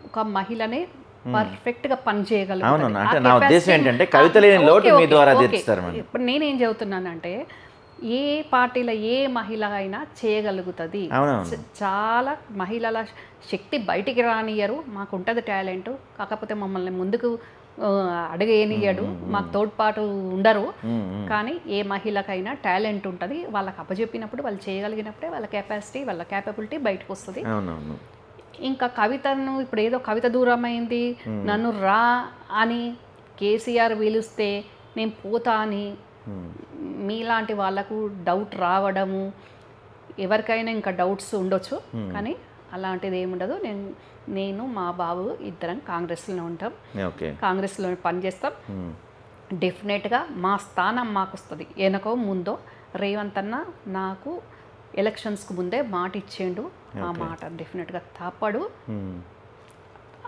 ఒక మహిళనే పర్ఫెక్ట్గా పని చేయగలుగుతారు. ఇప్పుడు నేనేం చెబుతున్నానంటే ఏ పార్టీలో ఏ మహిళ అయినా చేయగలుగుతుంది. చాలా మహిళల శక్తి బయటికి రానియరు, మాకు ఉంటుంది టాలెంట్, కాకపోతే మమ్మల్ని ముందుకు అడుగేనియడు, మాకు తోడ్పాటు ఉండరు. కానీ ఏ మహిళకైనా టాలెంట్ ఉంటుంది, వాళ్ళకి అప్పచెప్పినప్పుడు వాళ్ళు చేయగలిగినప్పుడే వాళ్ళ కెపాసిటీ వాళ్ళ క్యాపబిలిటీ బయటకు వస్తుంది. అవునవును. ఇంకా కవితను ఇప్పుడు ఏదో కవిత దూరమైంది నన్ను రా అని కేసీఆర్ పిలిస్తే నేను పోతా అని మీలాంటి వాళ్ళకు డౌట్ రావడము, ఎవరికైనా ఇంకా డౌట్స్ ఉండొచ్చు, కానీ అలాంటిది ఏముండదు. నేను మా బాబు ఇద్దరం కాంగ్రెస్లో ఉంటాం, కాంగ్రెస్లో పనిచేస్తాం. డెఫినెట్గా మా స్థానం మాకు వస్తుంది. వెనకో ముందో రేవంత్ అన్న నాకు ఎలక్షన్స్కు ముందే మాట ఇచ్చేండు, ఆ మాట డెఫినెట్గా తప్పడు,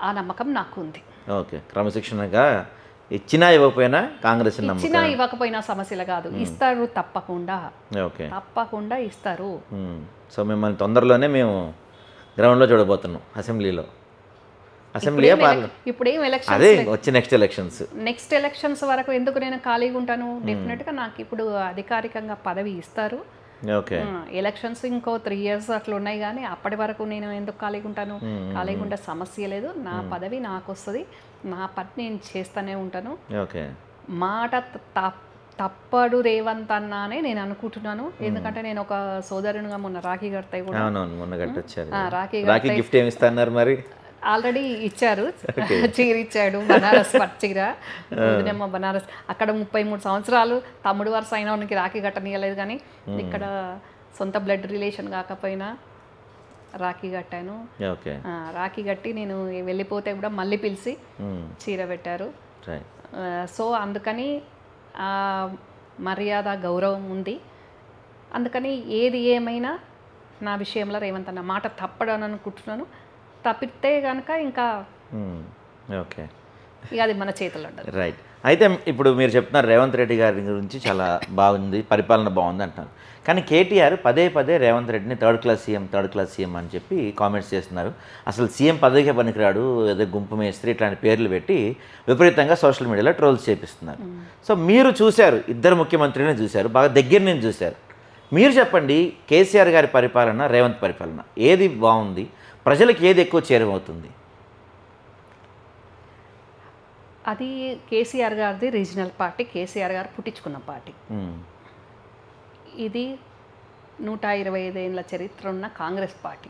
ఆ నమ్మకం నాకు ఉంది. ఓకే, క్రమశిక్షణగా ఇచ్చినా ఇవ్వకపోయినా కాంగ్రెస్ ఇచ్చినా ఇవ్వకపోయినా సమస్యలు కాదు, ఇస్తారు తప్పకుండా. ఓకే, తప్పకుండా ఇస్తారు. సో మిమ్మల్ని తొందరలోనే మేము గ్రౌండ్లో చూడబోతున్నాం, అసెంబ్లీలో. అసెంబ్లీ ఇప్పుడేం ఎలక్షన్ అదే వచ్చి నెక్స్ట్ ఎలక్షన్స్ వరకు ఎందుకు నేను ఖాళీగా ఉంటాను? డెఫినెట్గా నాకు ఇప్పుడు అధికారికంగా పదవి ఇస్తారు. ఓకే, ఎలక్షన్స్ ఇంకో 3 years అట్లా ఉన్నాయి, కానీ అప్పటి వరకు నేను ఎందుకు ఖాళీగా ఉంటాను? ఖాళీగా ఉండే సమస్య లేదు. నా పదవి నాకు వస్తుంది, నా పని నేను చేస్తూనే ఉంటాను. ఓకే, మాట తప్పడు రేవంత్ అన్నానే నేను అనుకుంటున్నాను. ఎందుకంటే నేను ఒక సోదరునిగా మొన్న రాఖీ కడతాయి కూడా, రాఖీ గిఫ్ట్ ఏమి ఇస్తున్నారు మరి? ఆల్రెడీ ఇచ్చారు, చీర ఇచ్చాడు, బనారస్ పట్టు చీర. వదినేమో బనారస్, అక్కడ 33 సంవత్సరాలు తమ్ముడు వరుస అయిన వానికి రాఖీ కట్టనీయలేదు, కానీ ఇక్కడ సొంత బ్లడ్ రిలేషన్ కాకపోయినా రాఖీ కట్టాను. రాఖీ కట్టి నేను వెళ్ళిపోతే కూడా మళ్ళీ పిలిచి చీర పెట్టారు. సో అందుకని మర్యాద గౌరవం ఉంది. అందుకని ఏది ఏమైనా నా విషయంలో రేవంత్ అన్న మాట తప్పడని అనుకుంటున్నాను. తప్పితే కనుక ఇంకా ఓకే, ఇక అది మన చేతుల్లో ఉండదు. రైట్. అయితే ఇప్పుడు మీరు చెప్తున్నారు రేవంత్ రెడ్డి గారి గురించి చాలా బాగుంది, పరిపాలన బాగుంది అంటున్నారు. కానీ కేటీఆర్ పదే రేవంత్ రెడ్డిని థర్డ్ క్లాస్ సీఎం అని చెప్పి కామెంట్స్ చేస్తున్నారు. అసలు సీఎం పదవికే పనికిరాడు, ఏదో గుంపు మేస్త్రి ఇట్లాంటి పేర్లు పెట్టి విపరీతంగా సోషల్ మీడియాలో ట్రోల్స్ చేపిస్తున్నారు. సో మీరు చూశారు, ఇద్దరు ముఖ్యమంత్రిని చూశారు, బాగా దగ్గర నుంచి చూశారు. మీరు చెప్పండి, కేసీఆర్ గారి పరిపాలన, రేవంత్ పరిపాలన ఏది బాగుంది, ప్రజలకు ఏది ఎక్కువ చేరువవుతుంది? అది కేసీఆర్ గారిది రీజనల్ పార్టీ, కేసీఆర్ గారు పుట్టించుకున్న పార్టీ. ఇది 125 ఏళ్ళ చరిత్ర ఉన్న కాంగ్రెస్ పార్టీ.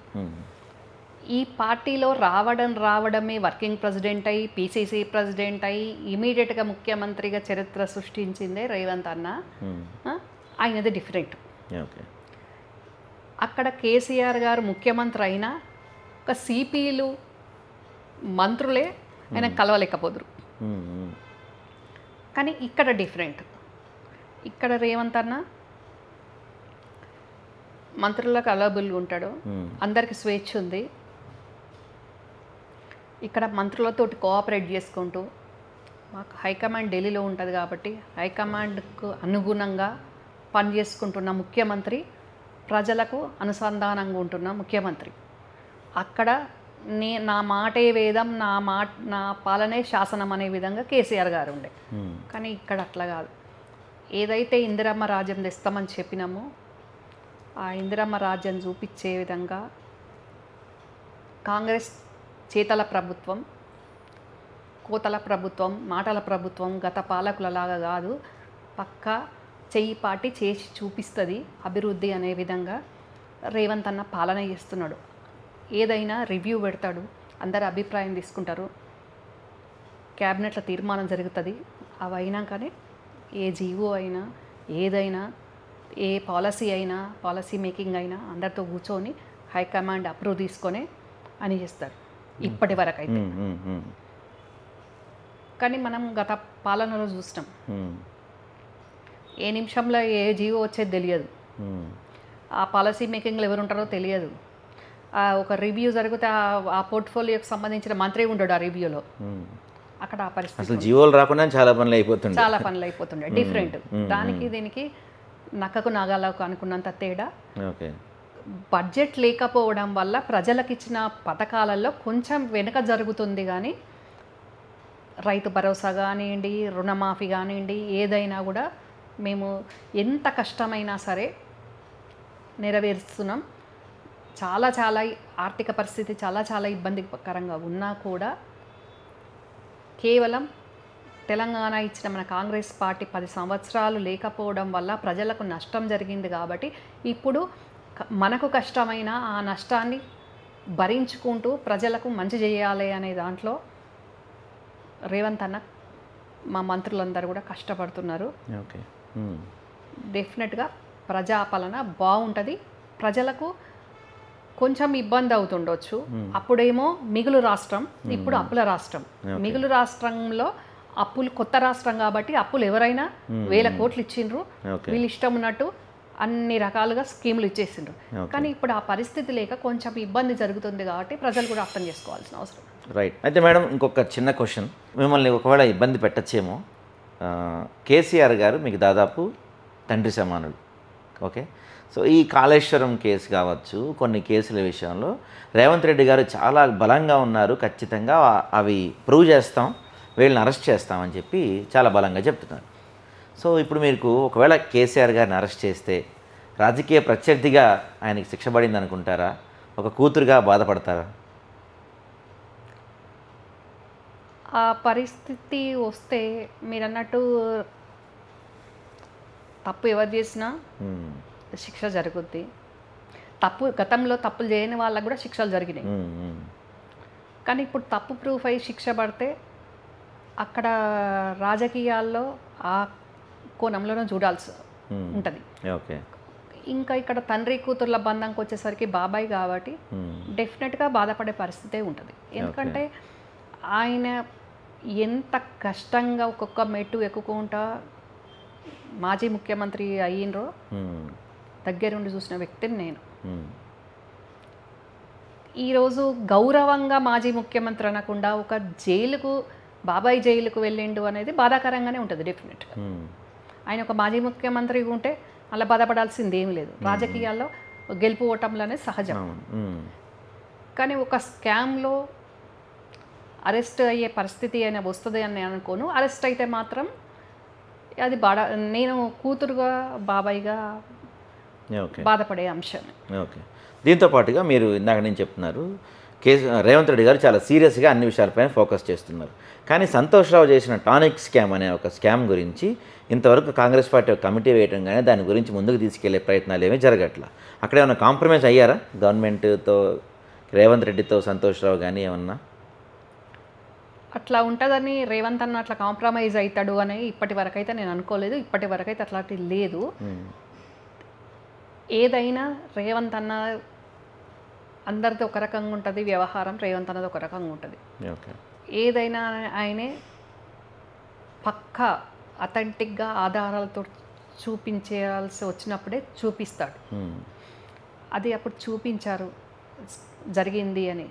ఈ పార్టీలో రావడమే వర్కింగ్ ప్రెసిడెంట్ అయ్యి, పిసిసి ప్రెసిడెంట్ అయ్యి, ఇమీడియట్గా ముఖ్యమంత్రిగా చరిత్ర సృష్టించిందే రేవంత్ అన్న. ఆయనది డిఫరెంట్. అక్కడ కేసీఆర్ గారు ముఖ్యమంత్రి అయినా ఒక సిపిలు మంత్రులే ఆయన కలవలేకపోదురు. కానీ ఇక్కడ డిఫరెంట్. ఇక్కడ రేవంత్ అన్న మంత్రులకు అవైలబుల్గా ఉంటాడు, అందరికి స్వేచ్ఛ ఉంది. ఇక్కడ మంత్రులతోటి కోఆపరేట్ చేసుకుంటూ, మాకు హైకమాండ్ ఢిల్లీలో ఉంటుంది కాబట్టి హైకమాండ్కు అనుగుణంగా పనిచేసుకుంటున్న ముఖ్యమంత్రి, ప్రజలకు అనుసంధానంగా ఉంటున్న ముఖ్యమంత్రి. అక్కడ నా మాటే వేదం, నా పాలనే శాసనం అనే విధంగా కేసీఆర్ గారు ఉండే. కానీ ఇక్కడ అట్లా కాదు. ఏదైతే ఇందిరమ్మ రాజ్యం తెస్తామని చెప్పినామో ఆ ఇందిరమ్మ రాజ్యం చూపించే విధంగా కాంగ్రెస్ చేతల ప్రభుత్వం, కోతల ప్రభుత్వం, మాటల ప్రభుత్వం గత పాలకులలాగా కాదు, పక్కా చెయ్యి పాటి చేసి చూపిస్తుంది అభివృద్ధి అనే విధంగా రేవంత్ అన్న పాలన చేస్తున్నాడు. ఏదైనా రివ్యూ పెడతాడు, అందరు అభిప్రాయం తీసుకుంటారు, క్యాబినెట్లో తీర్మానం జరుగుతుంది. అవి అయినాకనే ఏ జీవో అయినా, ఏదైనా, ఏ పాలసీ మేకింగ్ అయినా అందరితో కూర్చొని హైకమాండ్ అప్రూవ్ తీసుకొని అని చేస్తారు ఇప్పటి వరకు అయితే. కానీ మనం గత పాలనలో చూస్తాం, ఏ నిమిషంలో ఏ జీవో వచ్చేది తెలియదు, ఆ పాలసీ మేకింగ్లో ఎవరు ఉంటారో తెలియదు. ఒక రివ్యూ జరిగితే ఆ పోర్ట్ఫోలియోకి సంబంధించిన మంత్రి ఉంటాడు ఆ రివ్యూలో. అక్కడ ఆ పరిస్థితి జీవోలు రాకుండా చాలా పనులు అయిపోతుండే. డిఫరెంట్. దానికి దీనికి నక్కకు నాగాలకు అనుకున్నంత తేడా. బడ్జెట్ లేకపోవడం వల్ల ప్రజలకు ఇచ్చిన పథకాలలో కొంచెం వెనుక జరుగుతుంది. కానీ రైతు భరోసా కానివ్వండి, రుణమాఫీ కానివ్వండి, ఏదైనా కూడా మేము ఎంత కష్టమైనా సరే నెరవేరుస్తున్నాం. చాలా ఆర్థిక పరిస్థితి చాలా ఇబ్బందికరంగా ఉన్నా కూడా కేవలం తెలంగాణ ఇచ్చిన మన కాంగ్రెస్ పార్టీ 10 సంవత్సరాలు లేకపోవడం వల్ల ప్రజలకు నష్టం జరిగింది కాబట్టి ఇప్పుడు మనకు కష్టమైన ఆ నష్టాన్ని భరించుకుంటూ ప్రజలకు మంచి చేయాలి అనే దాంట్లో రేవంత్ అన్న మా మంత్రులందరూ కూడా కష్టపడుతున్నారు. ఓకే. డెఫినెట్గా ప్రజాపాలన బాగుంటుంది. ప్రజలకు కొంచెం ఇబ్బంది అవుతుండొచ్చు. అప్పుడేమో మిగులు రాష్ట్రం, ఇప్పుడు అప్పుల రాష్ట్రం. మిగులు రాష్ట్రంలో అప్పులు, కొత్త రాష్ట్రం కాబట్టి అప్పులు ఎవరైనా 1000 కోట్లు ఇచ్చిండ్రు, వీళ్ళు ఇష్టం ఉన్నట్టు అన్ని రకాలుగా స్కీములు ఇచ్చేసిండ్రు. కానీ ఇప్పుడు ఆ పరిస్థితి లేక కొంచెం ఇబ్బంది జరుగుతుంది కాబట్టి ప్రజలు కూడా అర్థం చేసుకోవాల్సిన అవసరం. రైట్. అయితే మేడం ఇంకొక చిన్న క్వశ్చన్, మిమ్మల్ని ఒకవేళ ఇబ్బంది పెట్టచ్చేమో. కేసీఆర్ గారు మీకు దాదాపు తండ్రి సమానులు. ఓకే. సో ఈ కాళేశ్వరం కేసు కావచ్చు, కొన్ని కేసుల విషయంలో రేవంత్ రెడ్డి గారు చాలా బలంగా ఉన్నారు, ఖచ్చితంగా అవి ప్రూవ్ చేస్తాం, వీళ్ళని అరెస్ట్ చేస్తామని చెప్పి చాలా బలంగా చెప్తున్నారు. సో ఇప్పుడు మీకు ఒకవేళ కేసీఆర్ గారిని అరెస్ట్ చేస్తే రాజకీయ ప్రత్యర్థిగా ఆయనకి శిక్ష పడింది అనుకుంటారా, ఒక కూతురుగా బాధపడతారా? ఆ పరిస్థితి వస్తే మీరు అన్నట్టు తప్పు ఎవరు చేసినా శిక్ష జరుగుద్ది. గతంలో తప్పులు చేయని వాళ్ళకు కూడా శిక్షలు జరిగినాయి. కానీ ఇప్పుడు తప్పు ప్రూఫ్ అయ్యి శిక్ష పడితే అక్కడ రాజకీయాల్లో ఆ కోణంలోనే చూడాల్సి ఉంటుంది. ఓకే. ఇంకా ఇక్కడ తండ్రి కూతుర్ల బంధంకి వచ్చేసరికి బాబాయ్ కాబట్టి డెఫినెట్గా బాధపడే పరిస్థితే ఉంటుంది. ఎందుకంటే ఆయన ఎంత కష్టంగా ఒక్కొక్క మెట్టు ఎక్కుకుంటా మాజీ ముఖ్యమంత్రి అయ్యిండ్రో దగ్గరుండి చూసిన వ్యక్తిని నేను. ఈరోజు గౌరవంగా మాజీ ముఖ్యమంత్రి అనకుండా ఒక జైలుకు, బాబాయ్ జైలుకు వెళ్ళిండు అనేది బాధాకరంగానే ఉంటుంది డెఫినెట్గా. ఆయన ఒక మాజీ ముఖ్యమంత్రి ఉంటే అలా బాధపడాల్సింది ఏమీ లేదు. రాజకీయాల్లో గెలుపు ఓటములు అనేది సహజం. కానీ ఒక స్కామ్లో అరెస్ట్ అయ్యే పరిస్థితి అయినా వస్తుంది అని నేను అనుకోను. అరెస్ట్ అయితే మాత్రం అది నేను కూతురుగా, బాబాయ్గా బాధపడే అంశం. ఓకే. దీంతో పాటుగా మీరు ఇందాక నేను చెప్తున్నారు, రేవంత్ రెడ్డి గారు చాలా సీరియస్గా అన్ని విషయాలపైన ఫోకస్ చేస్తున్నారు. కానీ సంతోష్ రావు చేసిన టానిక్ స్కామ్ అనే ఒక స్కామ్ గురించి ఇంతవరకు కాంగ్రెస్ పార్టీ ఒక కమిటీ వేయడం కానీ దాని గురించి ముందుకు తీసుకెళ్లే ప్రయత్నాలు ఏమీ జరగట్లా. అక్కడ ఏమైనా కాంప్రమైజ్ అయ్యారా గవర్నమెంట్తో, రేవంత్ రెడ్డితో సంతోష్ రావు కానీ ఏమన్నా? అట్లా ఉంటుందని రేవంత్ అన్న అట్లా కాంప్రమైజ్ అవుతాడు అని ఇప్పటి వరకు అయితే నేను అనుకోలేదు. ఇప్పటి వరకు అయితే అట్లాంటి లేదు. ఏదైనా రేవంత్ అన్న అందరిది ఒక రకంగా ఉంటుంది వ్యవహారం, రేవంత్ అన్నది ఒక రకంగా ఉంటుంది. ఏదైనా ఆయనే పక్కా అథెంటిక్గా ఆధారాలతో చూపించాల్సి వచ్చినప్పుడే చూపిస్తాడు. అది అప్పుడు చూపించారు జరిగింది అని,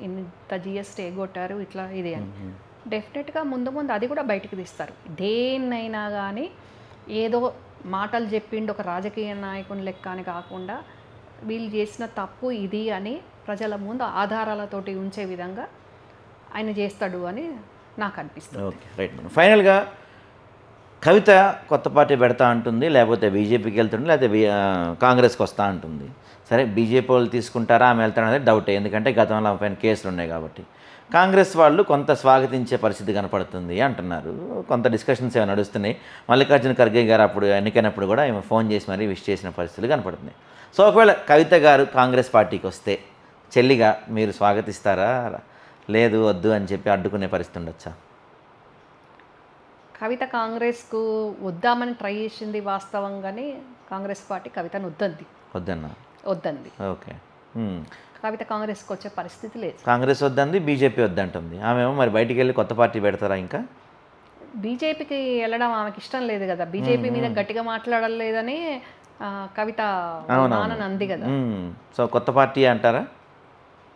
ఇంత జిఎస్టీ ఎగ్గొట్టారు ఇట్లా ఇది అని. డెఫినెట్గా ముందు ముందు అది కూడా బయటకు తీస్తారు. దేన్నైనా కానీ ఏదో మాటలు చెప్పిండు ఒక రాజకీయ నాయకుని లెక్క అని కాకుండా వీళ్ళు చేసిన తప్పు ఇది అని ప్రజల ముందు ఆధారాలతోటి ఉంచే విధంగా ఆయన చేస్తాడు అని నాకు అనిపిస్తుంది. Okay, right madam. ఫైనల్గా కవిత కొత్త పార్టీ పెడతా అంటుంది, లేకపోతే బీజేపీకి వెళ్తుంది, లేకపోతే కాంగ్రెస్కి వస్తూ ఉంటుంది. సరే, బీజేపీ వాళ్ళు తీసుకుంటారా, ఆమె వెళ్తారనేది డౌటే, ఎందుకంటే గతంలో ఆమె పైన కేసులు ఉన్నాయి కాబట్టి. కాంగ్రెస్ వాళ్ళు కొంత స్వాగతించే పరిస్థితి కనపడుతుంది అంటున్నారు. కొంత డిస్కషన్స్ ఏమైనా నడుస్తున్నాయి. మల్లికార్జున ఖర్గే గారు అప్పుడు ఎన్నికైనప్పుడు కూడా ఏమో ఫోన్ చేసి మరీ విష్ చేసిన పరిస్థితులు కనపడుతున్నాయి. సో ఒకవేళ కవిత గారు కాంగ్రెస్ పార్టీకి వస్తే చెల్లిగా మీరు స్వాగతిస్తారా, లేదు వద్దు అని చెప్పి అడ్డుకునే పరిస్థితి ఉండొచ్చా? కవిత కాంగ్రెస్కు వద్దామని ట్రై చేసింది వాస్తవంగానే. కాంగ్రెస్ పార్టీ కవితను వద్దంది. ఓకే. కవిత కాంగ్రెస్కి వచ్చే పరిస్థితి లేదు. కాంగ్రెస్ వద్దంది, బీజేపీ వద్దంటుంది. ఆమెమో మరి బయటికి వెళ్ళి కొత్త పార్టీ పెడతారా? ఇంకా బీజేపీకి వెళ్ళడం ఆమెకి ఇష్టం లేదు కదా. బీజేపీ మీద గట్టిగా మాట్లాడలేదని కవిత అంది కదా. సో కొత్త పార్టీ అంటారా?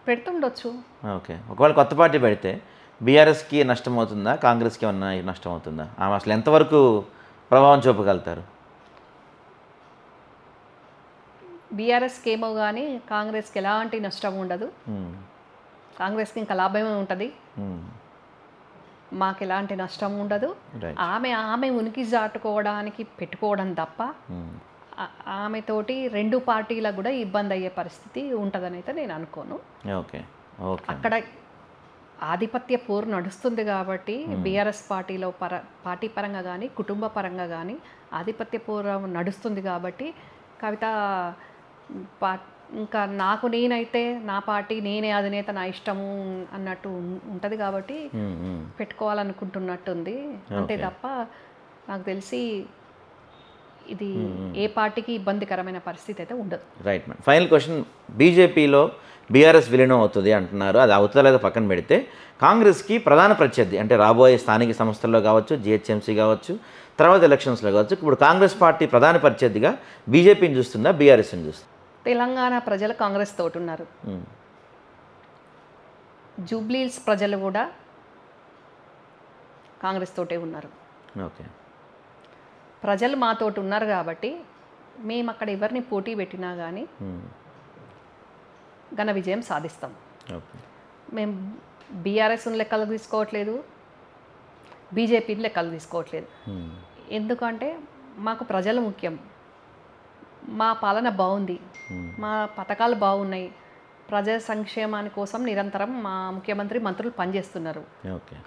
పెడుతుండొచ్చు. ఓకే. ఒకవేళ కొత్త పార్టీ పెడితే బీఆర్ఎస్కి నష్టం అవుతుందా, కాంగ్రెస్కి ఏమన్నా నష్టం అవుతుందా? ఆమె అసలు ఎంతవరకు ప్రభావం చూపగలుగుతారు? బీఆర్ఎస్కి ఏమో కానీ కాంగ్రెస్కి ఎలాంటి నష్టం ఉండదు. కాంగ్రెస్కి ఇంకా లాభమే ఉంటుంది, మాకు ఎలాంటి నష్టం ఉండదు. ఆమె ఉనికి చాటుకోవడానికి పెట్టుకోవడం తప్ప ఆమెతోటి రెండు పార్టీలకు కూడా ఇబ్బంది అయ్యే పరిస్థితి ఉంటుందని అయితే నేను అనుకోను. ఓకే. ఆధిపత్య పోరు నడుస్తుంది కాబట్టి బీఆర్ఎస్ పార్టీ పరంగా కానీ కుటుంబ పరంగా కానీ ఆధిపత్య పోరు నడుస్తుంది కాబట్టి కవిత పా ఇంకా నాకు నేనైతే నా పార్టీ నేనే అధినేత నా ఇష్టము అన్నట్టు ఉంటుంది కాబట్టి పెట్టుకోవాలనుకుంటున్నట్టుంది అంతే తప్ప నాకు తెలిసి ఇది ఏ పార్టీకి ఇబ్బందికరమైన పరిస్థితి అయితే ఉండదు. Right madam. ఫైనల్ క్వశ్చన్, బీజేపీలో బీఆర్ఎస్ విలీనం అవుతుంది అంటున్నారు, అది అవుతుందో లేదో పక్కన పెడితే కాంగ్రెస్కి ప్రధాన ప్రత్యర్థి అంటే రాబోయే స్థానిక సంస్థల్లో కావచ్చు, జిహెచ్ఎంసీ కావచ్చు, తర్వాత ఎలక్షన్స్లో కావచ్చు, ఇప్పుడు కాంగ్రెస్ పార్టీ ప్రధాన ప్రత్యర్థిగా బీజేపీని చూస్తుందా బీఆర్ఎస్ని చూస్తుందా? తెలంగాణ ప్రజలు కాంగ్రెస్ తోటి ఉన్నారు, జూబ్లీహిల్స్ ప్రజలు కూడా కాంగ్రెస్ తోటే ఉన్నారు. ఓకే, ప్రజలు మాతోటి ఉన్నారు కాబట్టి మేము అక్కడ ఎవరిని పోటీ పెట్టినా కానీ ఘన విజయం సాధిస్తాం. మేము బీఆర్ఎస్ని లెక్కలు తీసుకోవట్లేదు, బీజేపీని లెక్కలు తీసుకోవట్లేదు. ఎందుకంటే మాకు ప్రజలు ముఖ్యం, మా పాలన బాగుంది, మా పథకాలు బాగున్నాయి, ప్రజా సంక్షేమాని కోసం నిరంతరం మా ముఖ్యమంత్రి మంత్రులు పనిచేస్తున్నారు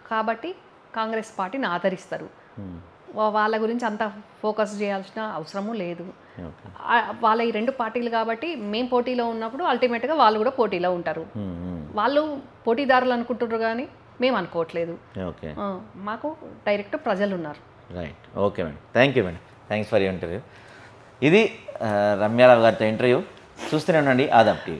కాబట్టి కాంగ్రెస్ పార్టీని ఆదరిస్తారు. వాళ్ళ గురించి అంత ఫోకస్ చేయాల్సిన అవసరము లేదు. వాళ్ళ ఈ రెండు పార్టీలు కాబట్టి మేము పోటీలో ఉన్నప్పుడు అల్టిమేట్గా వాళ్ళు కూడా పోటీలో ఉంటారు. వాళ్ళు పోటీదారులు అనుకుంటున్నారు కానీ మేము అనుకోవట్లేదు. మాకు డైరెక్ట్ ప్రజలు ఉన్నారు. Right, okay madam, thank you madam, thanks for your interview. ఇది రమ్యారావు గారితో ఇంటర్వ్యూ. చూస్తూనే ఉండండి ఆదాబ్ టీవీ.